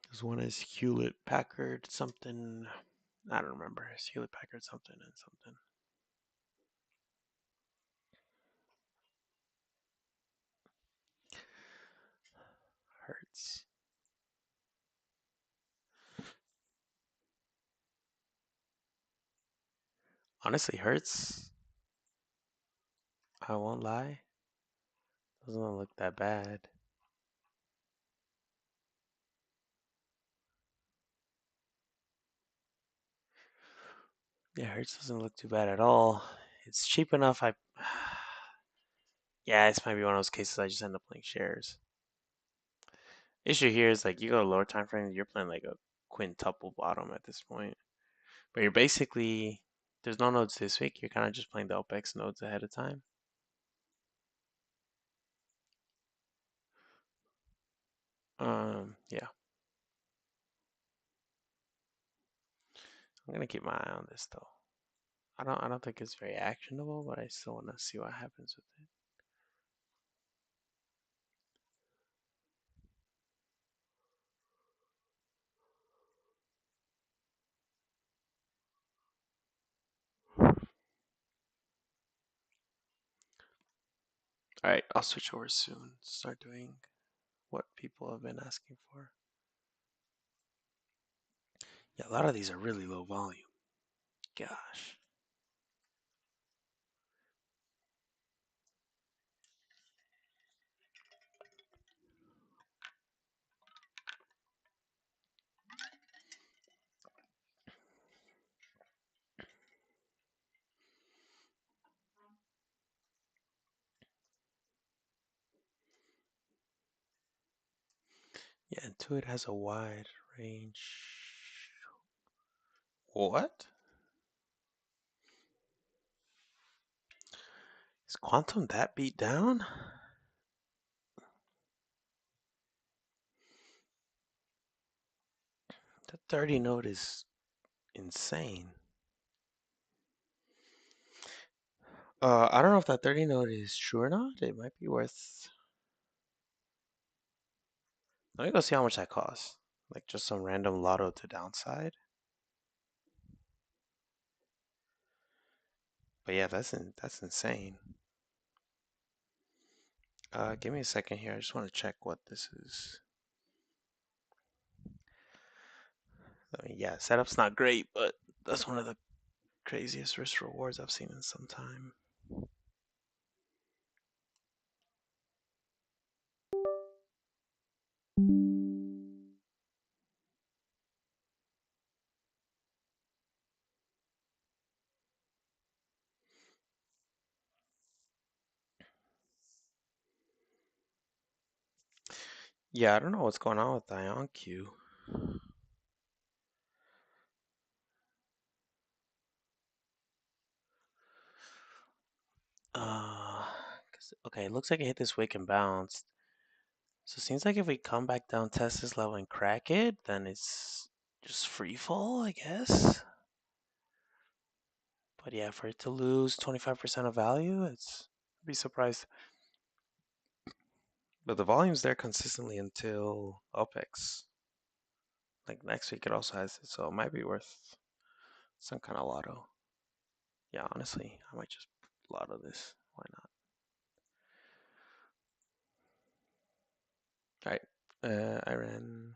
This one is Hewlett Packard something. I don't remember. It's Hewlett Packard something and something. Hertz. Honestly, Hertz, I won't lie, doesn't look that bad. Yeah, Hertz doesn't look too bad at all. It's cheap enough. Yeah, this might be one of those cases I just end up playing shares. Issue here is like you go to lower time frame, you're playing like a quintuple bottom at this point. But you're basically there's no nodes this week. You're kind of just playing the OPEX nodes ahead of time. Yeah, I'm gonna keep my eye on this though. I don't think it's very actionable, but I still want to see what happens with it. All right, I'll switch over soon. Start doing what people have been asking for. Yeah, a lot of these are really low volume. Gosh. Yeah, Intuit has a wide range. What? Is Quantum that beat down? The 30 note is insane. I don't know if that 30 note is true or not. It might be worth. Let me go see how much that costs. Like just some random lotto to downside. But yeah, that's insane. Give me a second here. I just want to check what this is. I mean, yeah, setup's not great, but that's one of the craziest risk rewards I've seen in some time. Yeah, I don't know what's going on with IonQ. Uh, okay, it looks like it hit this wick and bounced. So it seems like if we come back down, test this level and crack it, then it's just free fall, I guess. But yeah, for it to lose 25% of value, I'd be surprised. But the volume's there consistently until OPEX. Like next week, it also has it, so it might be worth some kind of lotto. Yeah, honestly, I might just lotto this. Why not? All right, I ran.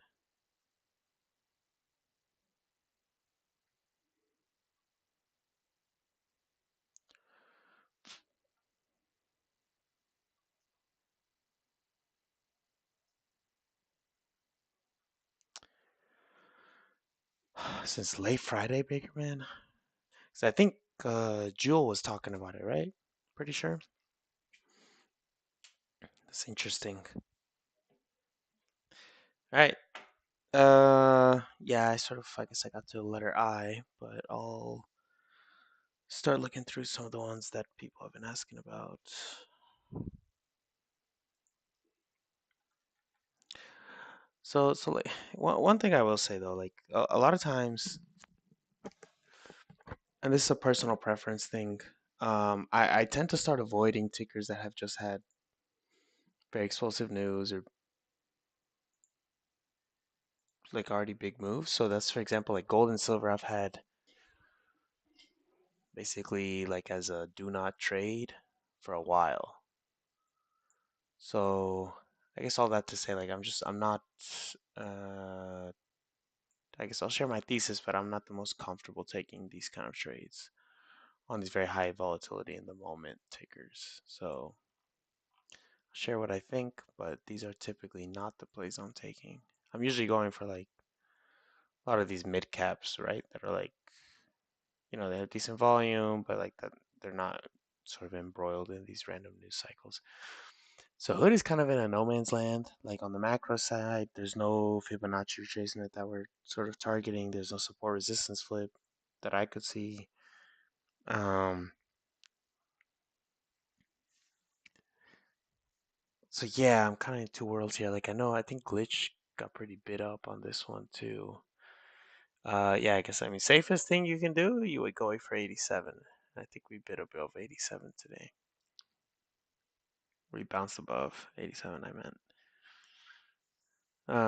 Since late Friday, Baker Man. So I think Jewel was talking about it, right? Pretty sure. That's interesting. All right. Yeah, I guess I got to the letter I, but I'll start looking through some of the ones that people have been asking about. So like one thing I will say though, like a lot of times, and this is a personal preference thing. I tend to start avoiding tickers that have just had very explosive news or like already big moves. So that's for example like gold and silver. I've had basically like as a do not trade for a while. So I guess all that to say like I'm not uh I guess I'll share my thesis, but I'm not the most comfortable taking these kind of trades on these very high volatility in the moment tickers. So I'll share what I think, but these are typically not the plays I'm taking. I'm usually going for like a lot of these mid caps, right? That are like they have decent volume, but like that they're not sort of embroiled in these random news cycles. So Hood is kind of in a no man's land. Like on the macro side, there's no Fibonacci retracement that we're sort of targeting. There's no support resistance flip that I could see. Um, so yeah, I'm kind of in two worlds here. Like I think Glitch got pretty bid up on this one too. Yeah, I mean safest thing you can do, you would go for 87. I think we bid above 87 today. We bounced above 87, I meant.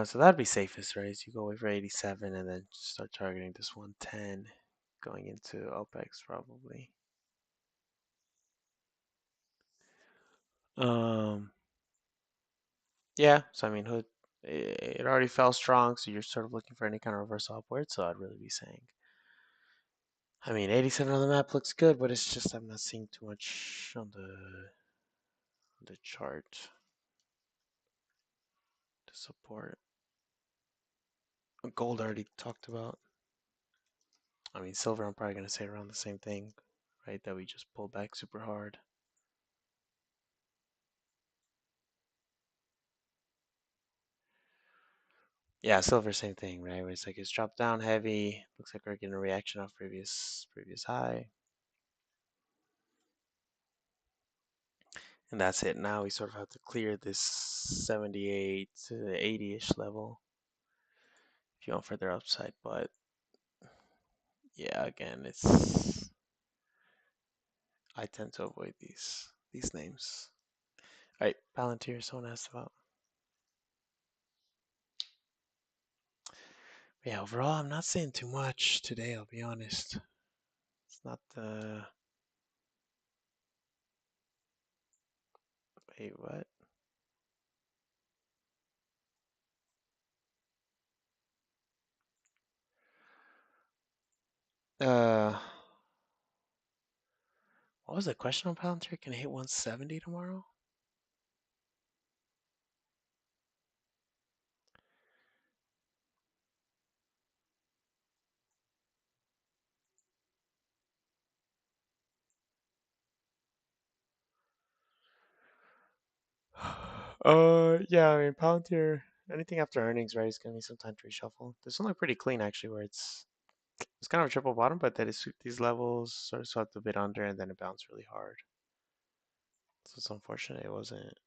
So that'd be safest, right? So you go away for 87 and then start targeting this 110 going into OPEX probably. Um, yeah, so I mean, Hood, it already fell strong, so you're sort of looking for any kind of reversal upward. So I'd really be saying, I mean, 87 on the map looks good, but it's just I'm not seeing too much on the chart to support. Gold already talked about. I mean, silver, I'm probably gonna say around the same thing, right? That we just pulled back super hard. Yeah, silver, same thing, right? Where it's like it's dropped down heavy. Looks like we're getting a reaction off previous high, and that's it. Now we sort of have to clear this 78 to 80-ish level if you want further upside. But yeah, again, it's I tend to avoid these names. All right, Palantir. Someone asked about. Yeah, overall, I'm not saying too much today. I'll be honest. It's not the. Wait, what? Uh, what was the question on Palantir? Can it hit 170 tomorrow? Yeah, I mean, Palantir, anything after earnings, right, is gonna be some time to reshuffle. This one looked pretty clean actually, where it's kind of a triple bottom, but then it swept these levels, sort of swept a bit under, and then it bounced really hard. So it's unfortunate it wasn't.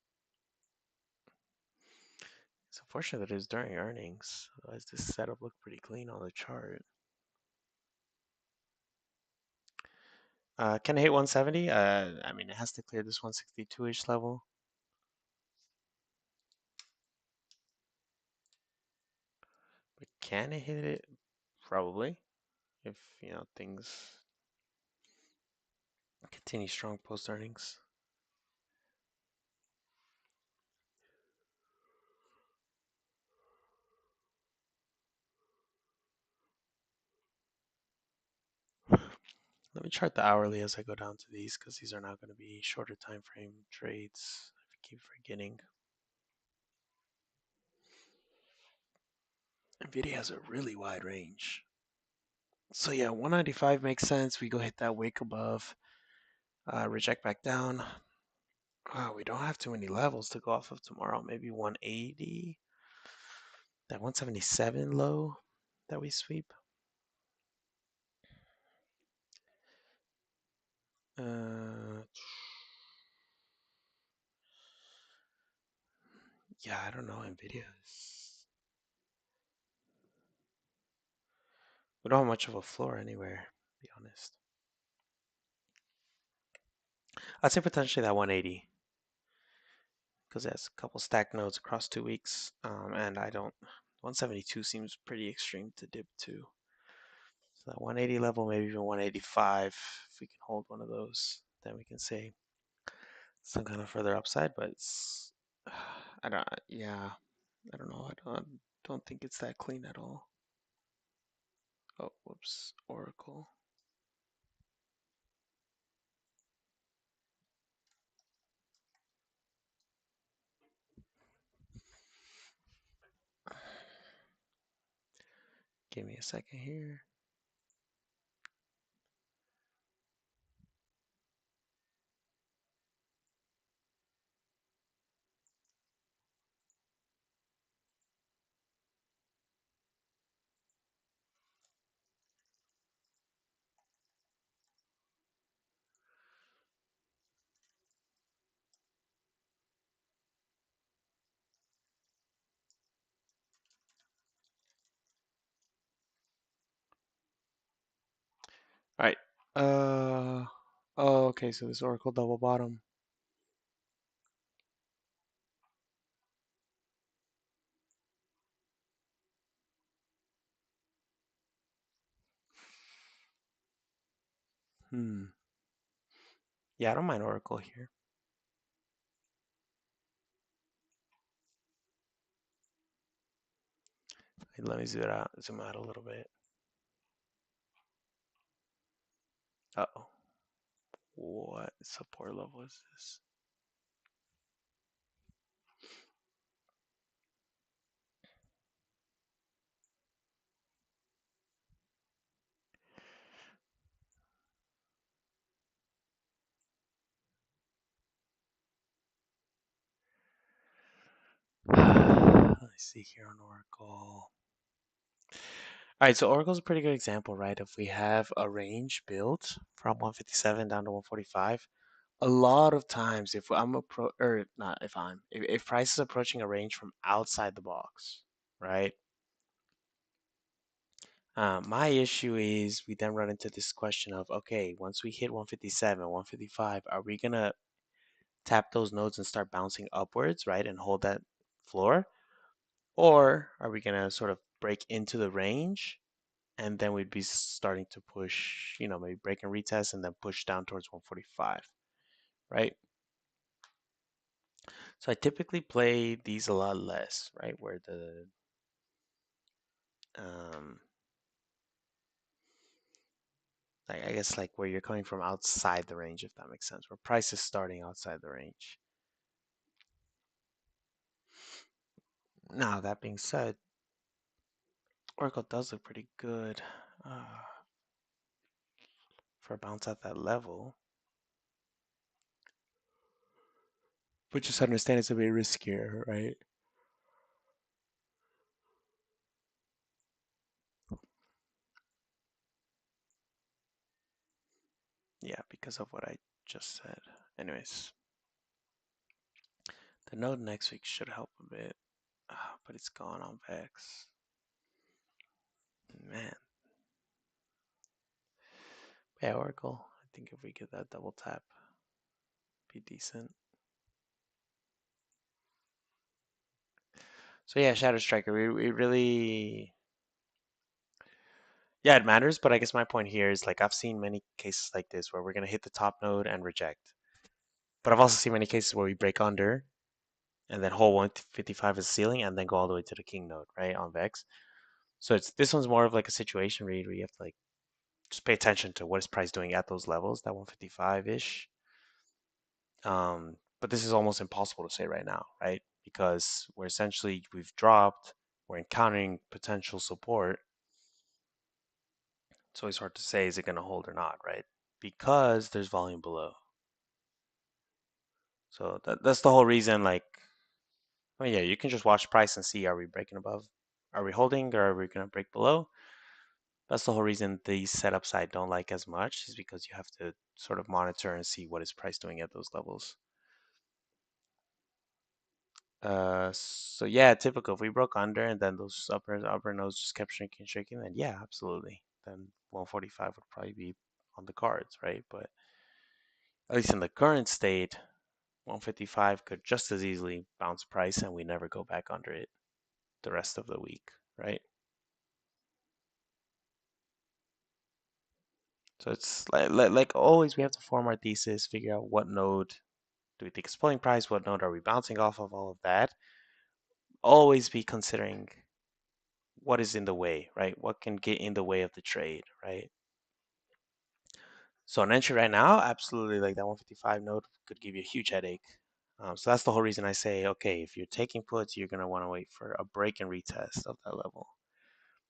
It's unfortunate that it was during earnings. Otherwise, this setup looked pretty clean on the chart. Can it hit 170? I mean, it has to clear this 162-ish level. But can it hit it? Probably, if things continue strong post earnings. Let me chart the hourly as I go down to these because these are now going to be shorter time frame trades. I keep forgetting. NVIDIA has a really wide range. So yeah, 195 makes sense. We go hit that wick above, reject back down. We don't have too many levels to go off of tomorrow. Maybe 180, that 177 low that we sweep. Uh, yeah, I don't know. NVIDIA is. We don't have much of a floor anywhere, to be honest. I'd say potentially that 180 because it has a couple stack nodes across 2 weeks. And I don't. 172 seems pretty extreme to dip to. So that 180 level, maybe even 185. If we can hold one of those, then we can say some kind of further upside. But it's, I don't. Yeah, I don't know. I don't think it's that clean at all. Oh, whoops. Oracle. Give me a second here. All right. Oh, okay. So this Oracle double bottom. Hmm. Yeah, I don't mind Oracle here. Let me zoom out a little bit. Uh-oh. What support level is this? Let me see here on Oracle. All right, so Oracle's a pretty good example, right? If we have a range built from 157 down to 145, a lot of times if I'm or not if I'm if price is approaching a range from outside the box, right? My issue is we then run into this question of, okay, once we hit 157, 155, are we gonna tap those nodes and start bouncing upwards, right, and hold that floor? Or are we gonna sort of break into the range and then we'd be starting to push, maybe break and retest and then push down towards 145, right? So I typically play these a lot less, right? Where um, I guess like where you're coming from outside the range, if that makes sense, where price is starting outside the range. Now, that being said, Oracle does look pretty good for a bounce at that level, but just understand it's a bit riskier, right? Yeah, because of what I just said. Anyways, the node next week should help a bit, but it's gone on Vex. Man, yeah, Oracle. I think if we get that double tap, be decent. So yeah, Shadow Striker. We really, yeah, it matters. But I guess my point here is like I've seen many cases like this where we're gonna hit the top node and reject. But I've also seen many cases where we break under and then hold 155 as ceiling and then go all the way to the king node, right, on Vex. So this one's more of like a situation read where you have to like just pay attention to what is price doing at those levels, that 155 ish. But this is almost impossible to say right now, right? Because we've dropped, we're encountering potential support. It's always hard to say is it going to hold or not, right? Because there's volume below. So that's the whole reason. Like, oh yeah, you can just watch price and see are we breaking above, are we holding, or are we going to break below? That's the whole reason the setups I don't like as much is because you have to sort of monitor and see what is price doing at those levels. So yeah, typical. If we broke under and then those upper nodes just kept shrinking, then yeah, absolutely. Then 145 would probably be on the cards, right? But at least in the current state, 155 could just as easily bounce price and we never go back under it the rest of the week, right? So it's like always, we have to form our thesis, figure out what node do we think is pulling price, what node are we bouncing off of, all of that. Always be considering what is in the way, right? What can get in the way of the trade, right? So an entry right now, absolutely, like that 155 node could give you a huge headache. So that's the whole reason I say, okay, if you're taking puts, you're gonna want to wait for a break and retest of that level.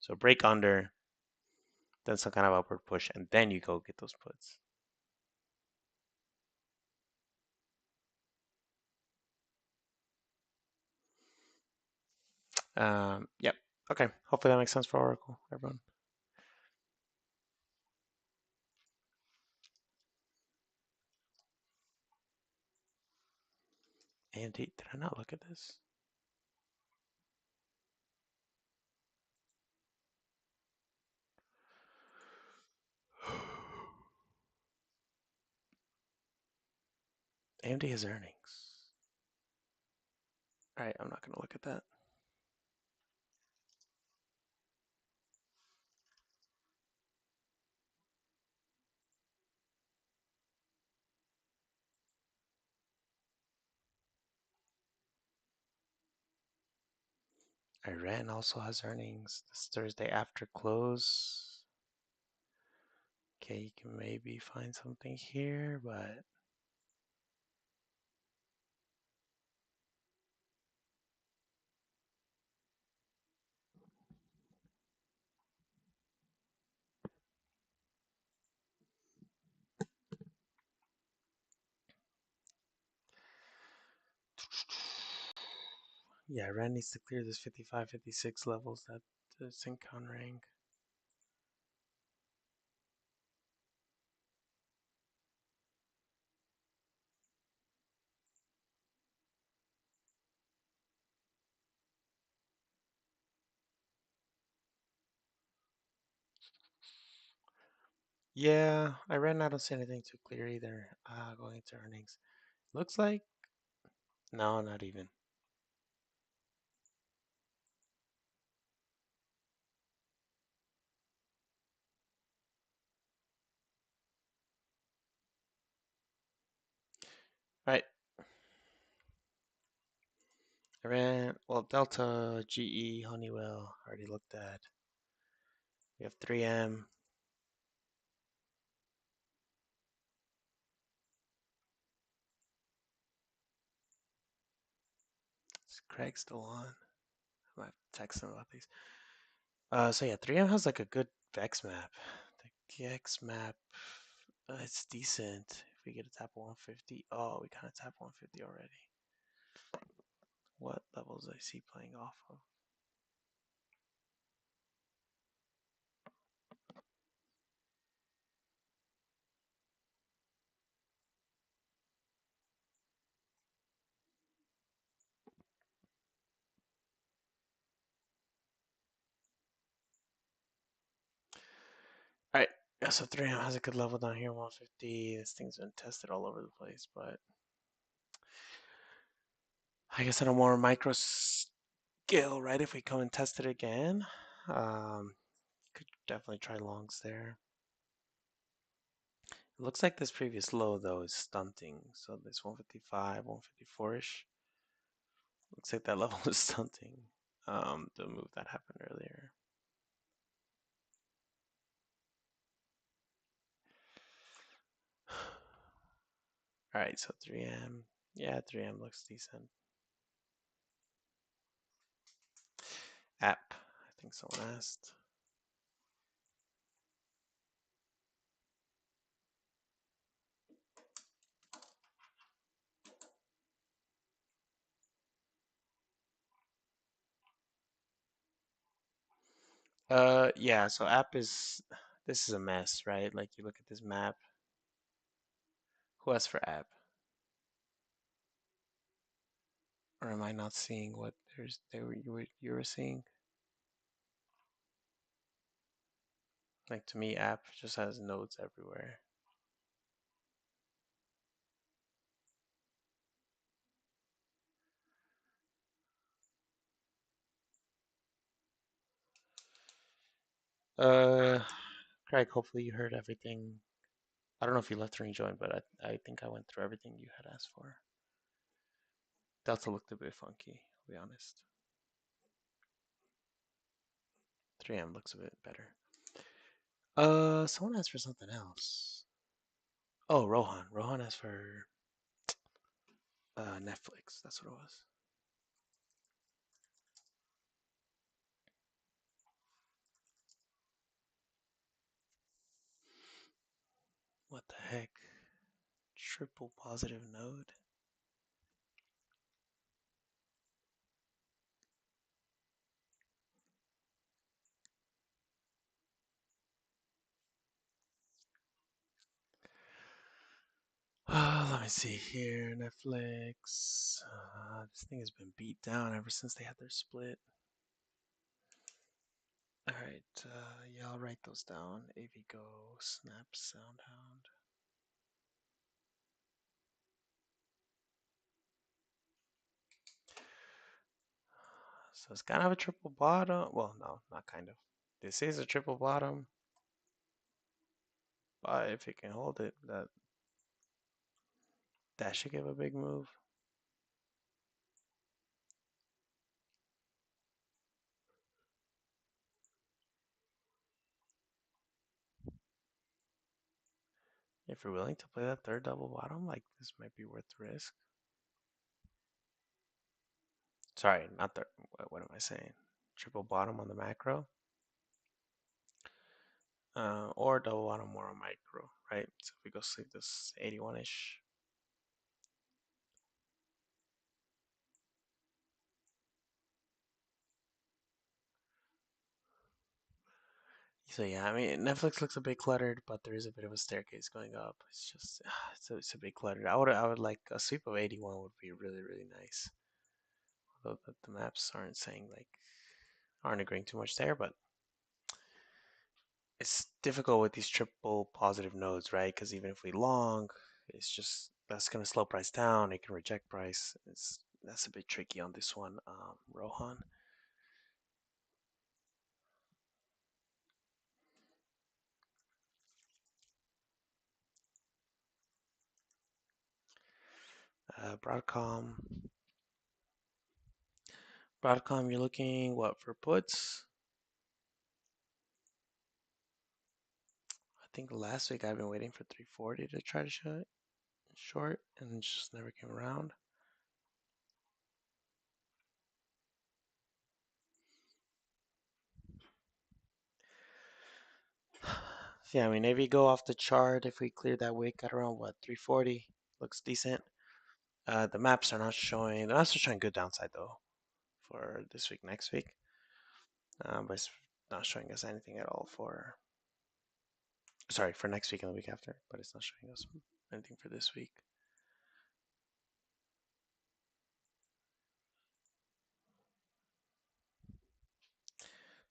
So break under, then some kind of upward push, and then you go get those puts. Yep. Okay. Hopefully that makes sense for Oracle, everyone. AMD, did I not look at this? AMD has earnings. All right, I'm not going to look at that. Iran also has earnings this Thursday after close. Okay, you can maybe find something here, but yeah, Iran needs to clear this 55, 56 levels that it's encountering. Yeah, Iran, I don't see anything too clear either. Going into earnings. Looks like, no, not even. Right, Iran, well, Delta, GE, Honeywell, already looked at. We have 3M. Is Craig still on? I might text him about these. So yeah, 3M has like a good VEX map. The VEX map, it's decent. If we get a tap of 150, oh, we kind of tap 150 already. What levels I see playing off of? All right, yeah, so 3M has a good level down here, 150. This thing's been tested all over the place, but I guess on a more micro scale, right? If we come and test it again, could definitely try longs there. It looks like this previous low though is stunting. So this 155, 154-ish. Looks like that level is stunting. The move that happened earlier. All right, so 3M. Yeah, 3M looks decent. App. I think someone asked. Yeah, so app is, this is a mess, right? Like you look at this map. Who asked for app? Or am I not seeing what you were seeing? Like to me, app just has nodes everywhere. Uh, Craig, hopefully you heard everything. I don't know if you left or rejoined, but I think I went through everything you had asked for. Delta looked a bit funky, I'll be honest. 3M looks a bit better. Someone asked for something else. Oh, Rohan. Rohan asked for Netflix. That's what it was. What the heck? Triple positive node? Let me see here. Netflix. This thing has been beat down ever since they had their split. All right, yeah, I'll write those down. AVGO, Snap, SoundHound. So it's kind of a triple bottom. Well, no, not kind of. This is a triple bottom, but if it can hold it, that should give a big move. If you're willing to play that third double bottom, like this might be worth the risk. Sorry, not the. What am I saying? Triple bottom on the macro, or double bottom more on micro, right? So if we go sleep this 81-ish. So yeah, I mean Netflix looks a bit cluttered, but there is a bit of a staircase going up. It's just it's a bit cluttered. I would like a sweep of 81 would be really nice. Although the maps aren't saying like aren't agreeing too much there, but it's difficult with these triple positive nodes, right? Because even if we long, it's just that's gonna slow price down. It can reject price. That's a bit tricky on this one, Rohan. Broadcom. Broadcom, you're looking what for puts? I think last week I've been waiting for 340 to try to short, and it just never came around. Yeah, I mean, if you go off the chart, if we clear that wick at around what 340, looks decent. The maps are not showing. The maps are showing good downside though for this week, next week, but it's not showing us anything at all for. Sorry, for next week and the week after, but it's not showing us anything for this week.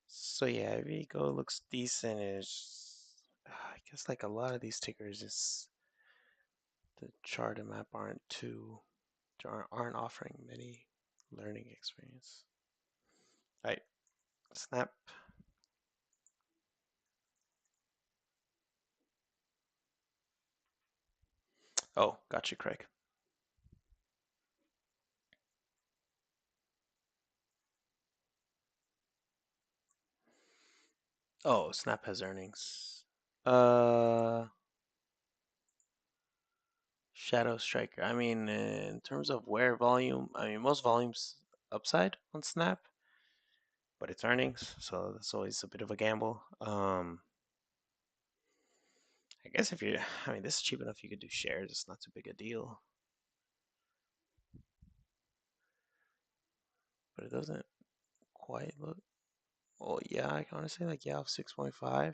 So yeah, Vigo looks decent. I guess like a lot of these tickers, is the chart and map aren't offering many learning experience. Right, snap. Oh, got you, Craig. Oh, Snap has earnings. Uh, Shadow Striker. I mean, in terms of where volume, I mean, most volumes upside on Snap, but it's earnings, so that's always a bit of a gamble. I guess if you, I mean, this is cheap enough you could do shares. It's not too big a deal, but it doesn't quite look. Well, yeah, I can honestly like yeah, 6.5.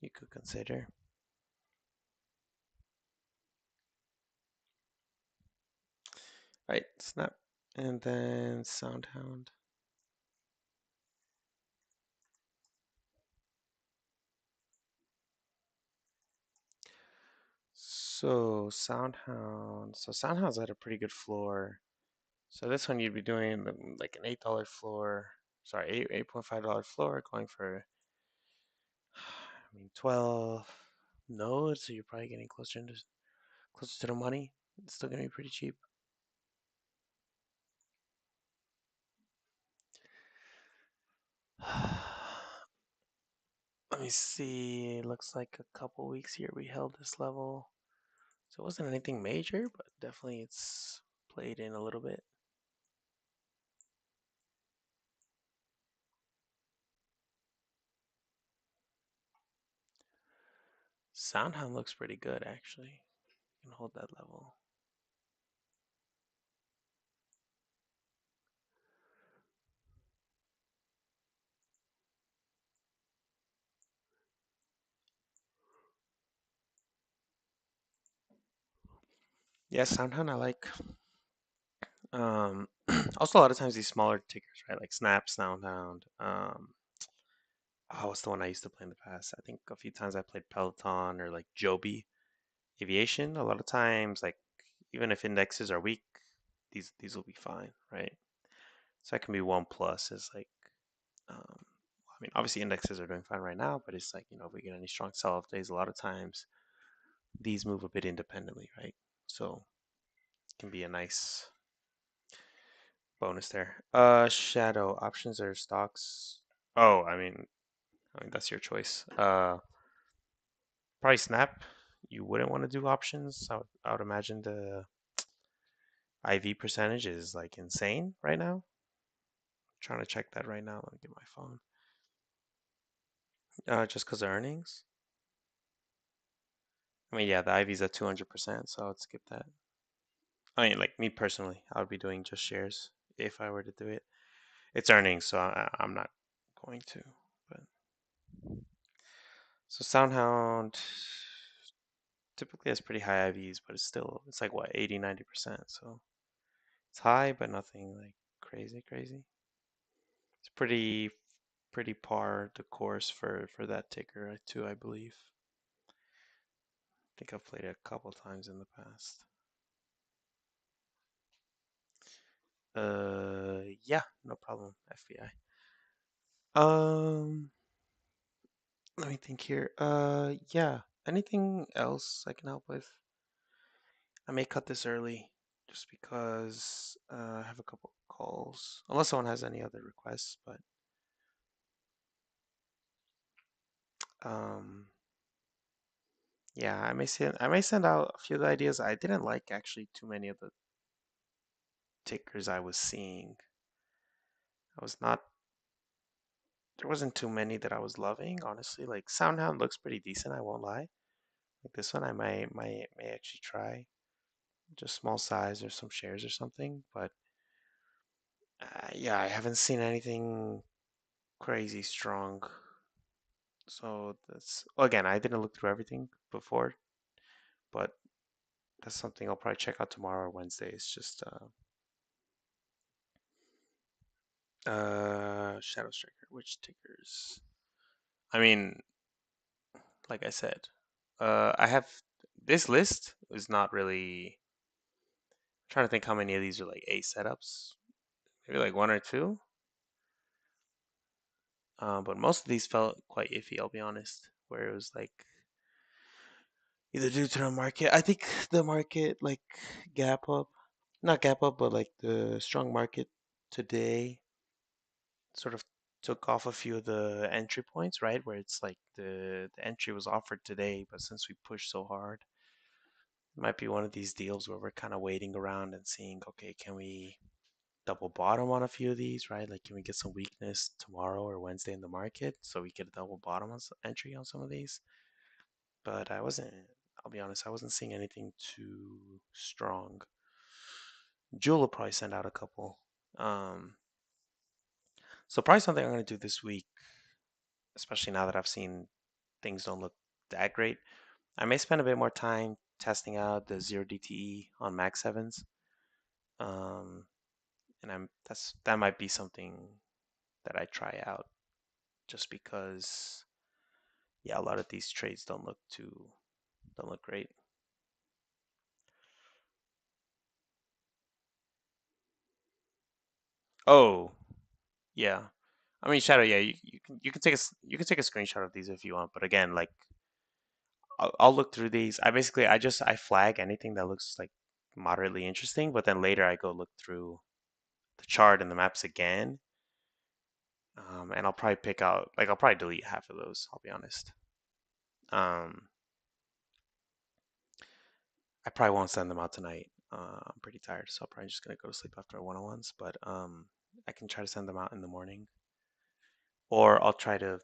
You could consider. Right, Snap, and then Soundhound. So Soundhound's at a pretty good floor. So this one you'd be doing like an $8 floor, sorry, $8.5 floor, going for, I mean, 12 nodes. So you're probably getting closer to the money. It's still gonna be pretty cheap. Let me see. Looks like a couple weeks here we held this level. So it wasn't anything major, but definitely it's played in a little bit. Soundhound looks pretty good actually. You can hold that level. Yeah, Soundhound I like. Um, also, a lot of times these smaller tickers, right? Like Snap, Soundhound. Oh, what's the one I used to play in the past? I think a few times I played Peloton or like Joby Aviation. A lot of times, like even if indexes are weak, these will be fine, right? So that can be one plus is like, I mean, obviously indexes are doing fine right now, but it's like, if we get any strong sell-off days, a lot of times these move a bit independently, right? So it can be a nice bonus there. Shadow options or stocks. Oh, I mean that's your choice. Probably Snap. You wouldn't want to do options. I would imagine the IV percentage is like insane right now. I'm trying to check that right now. Let me get my phone. Just because of earnings. I mean, yeah, the IV's at 200%, so I would skip that. I mean, like me personally, I would be doing just shares if I were to do it. It's earnings, so I'm not going to. But so SoundHound typically has pretty high IVs, but it's like what 80, 90%. So it's high, but nothing like crazy, crazy. It's pretty par the course for that ticker too, I believe. I think I've played it a couple times in the past. Yeah, no problem. FBI. Um, Let me think here. Yeah. Anything else I can help with? I may cut this early just because I have a couple calls. Unless someone has any other requests, but um, yeah, I may send out a few of the ideas. I didn't like actually too many of the tickers I was seeing. I was not There wasn't too many that I was loving, honestly. Like SoundHound looks pretty decent, I won't lie. Like this one I may actually try. Just small size or some shares or something, but yeah, I haven't seen anything crazy strong. So well, again, I didn't look through everything before, but that's something I'll probably check out tomorrow or Wednesday. It's just Shadow Striker, which tickers? I mean, like I said, I have this list is not really I'm trying to think how many of these are like A setups. Maybe like one or two. But most of these felt quite iffy, I'll be honest. Where it was like either due to the market. I think the market like gap up, not gap up, but like the strong market today sort of took off a few of the entry points, right? Where it's like the entry was offered today, but since we pushed so hard, it might be one of these deals where we're kind of waiting around and seeing, okay, can we double bottom on a few of these, right? Like, can we get some weakness tomorrow or Wednesday in the market so we get a double bottom on entry on some of these? But I'll be honest, I wasn't seeing anything too strong. Jewel will probably send out a couple. Um, so probably something I'm going to do this week, especially now that I've seen things don't look that great. I may spend a bit more time testing out the zero DTE on Max Sevens. Um, and that might be something that I try out just because yeah, a lot of these trades don't look great. Oh, yeah. I mean, Shadow, yeah, you can take a screenshot of these if you want, but again, like I'll look through these. I flag anything that looks like moderately interesting, but then later I go look through the chart and the maps again, and I'll probably pick out like I'll probably delete half of those. I'll be honest. Um, I probably won't send them out tonight. I'm pretty tired, so I'm probably just gonna go to sleep after one-on-ones. But I can try to send them out in the morning, or I'll try to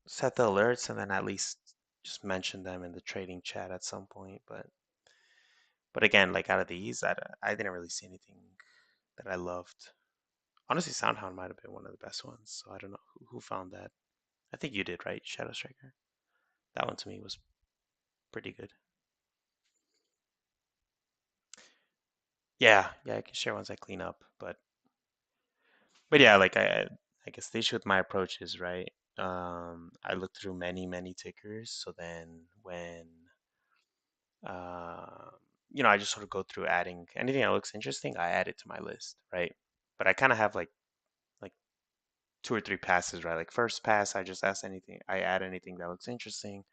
set the alerts and then at least just mention them in the trading chat at some point. But again, like out of these, I didn't really see anything that I loved. Honestly, Soundhound might have been one of the best ones. So I don't know who found that. I think you did, right? Shadow Striker. That one to me was pretty good. Yeah, yeah, I can share once I clean up. But yeah, like I guess the issue with my approach is right. I looked through many tickers, so then when uh, I just sort of go through adding anything that looks interesting, I add it to my list, right? But I kind of have like two or three passes, right? Like first pass, I just I add anything that looks interesting.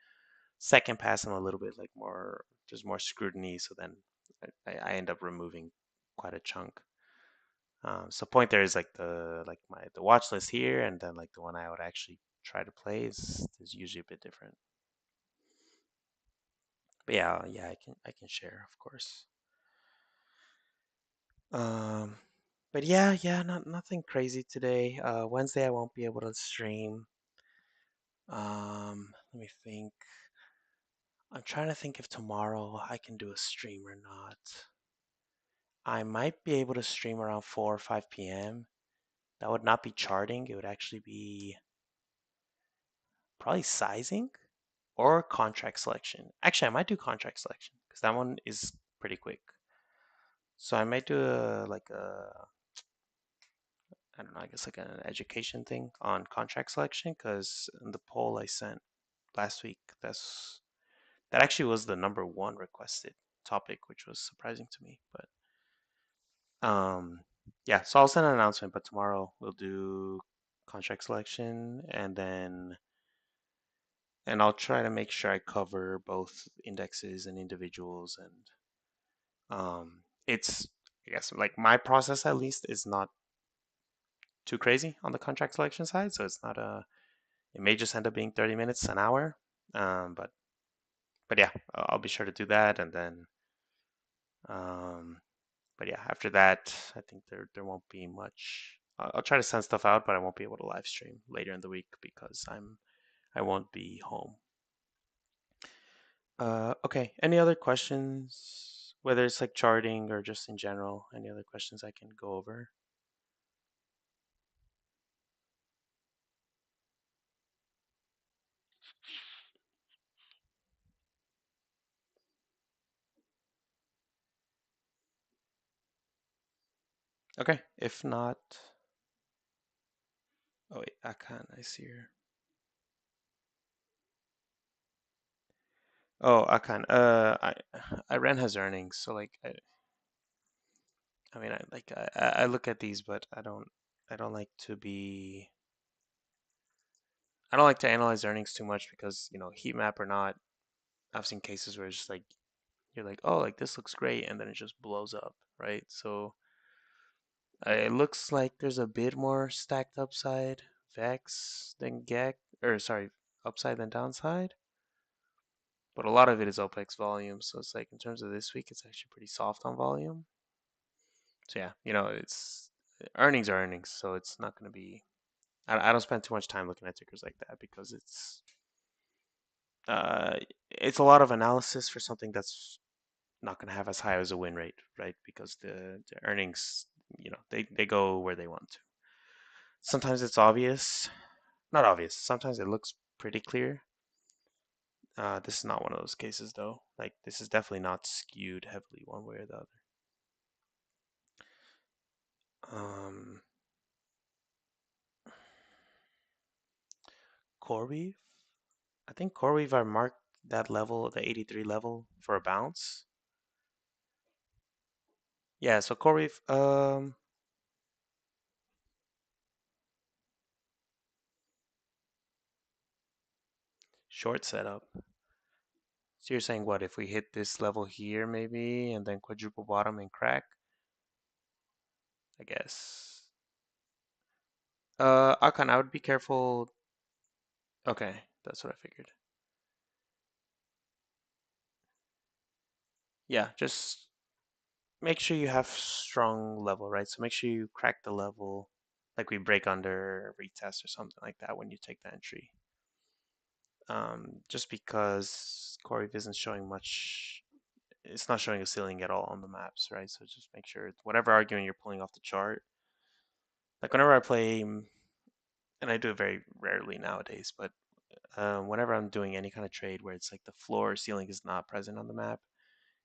Second pass, I'm a little bit like more, there's more scrutiny. So then I end up removing quite a chunk. So point there is like the watch list here, and then like the one I would actually try to play is usually a bit different. But yeah, I can share, of course. Um, but yeah, nothing crazy today. Wednesday I won't be able to stream. Let me think. I'm trying to think if tomorrow I can do a stream or not. I might be able to stream around 4 or 5 p.m. That would not be charting. It would actually be probably sizing or contract selection. Actually, I might do contract selection because that one is pretty quick. So I might do like a, I don't know, I guess like an education thing on contract selection because in the poll I sent last week, that actually was the number one requested topic, which was surprising to me. But yeah, so I'll send an announcement. But tomorrow we'll do contract selection, and I'll try to make sure I cover both indexes and individuals. And it's, I guess, like my process at least is not too crazy on the contract selection side, so it's not a. It may just end up being 30 minutes, an hour. But yeah, I'll be sure to do that, and then um, but yeah, after that, I think there won't be much. I'll try to send stuff out, but I won't be able to live stream later in the week because I won't be home. Okay. Any other questions? Whether it's like charting or just in general, any other questions I can go over? Okay. If not, oh wait, I can't. I see her. Oh, I can. I ran his earnings, so like I mean, I look at these, but I don't like to be I don't like to analyze earnings too much because heat map or not, I've seen cases where it's just like you're like, oh, like this looks great, and then it just blows up, right? So it looks like there's a bit more stacked upside Vex than GEC, or sorry, upside than downside. But a lot of it is OPEX volume, so it's like in terms of this week, it's actually pretty soft on volume. So yeah, it's earnings are earnings, so it's not going to be. I don't spend too much time looking at tickers like that because uh, it's a lot of analysis for something that's not going to have as high as a win rate, right? Because the earnings, they go where they want to. Sometimes it's obvious, not obvious. Sometimes it looks pretty clear. This is not one of those cases though. Like this is definitely not skewed heavily one way or the other. Um, CoreWeave. I think CoreWeave I marked that level, the 83 level for a bounce. Yeah, so CoreWeave, short setup. So you're saying what if we hit this level here maybe and then quadruple bottom and crack? I guess. Akan, I would be careful. Okay, that's what I figured. Yeah, just make sure you have strong level, right? So make sure you crack the level, like we break under, retest or something like that when you take the entry. Just because Corey isn't showing much, it's not showing a ceiling at all on the maps, right? So just make sure whatever argument you're pulling off the chart, like whenever I play, and I do it very rarely nowadays, but whenever I'm doing any kind of trade where it's like the floor or ceiling is not present on the map,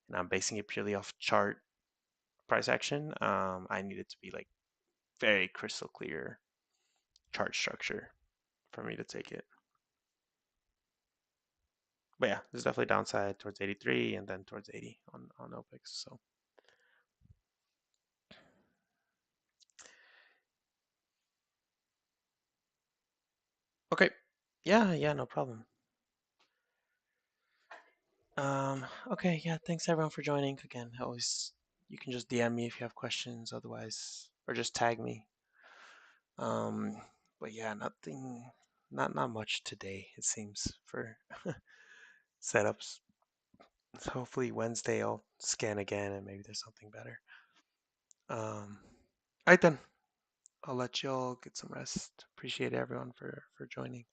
and I'm basing it purely off chart price action, I need it to be like very crystal clear chart structure for me to take it. But yeah, there's definitely downside towards 83 and then towards 80 on OPEX. So Okay. Yeah, no problem. Okay, yeah, thanks everyone for joining again. Always, you can just DM me if you have questions, otherwise, or just tag me. Um, but yeah, not much today, it seems, for setups. So hopefully Wednesday I'll scan again and maybe there's something better. All right then, I'll let y'all get some rest. Appreciate everyone for joining.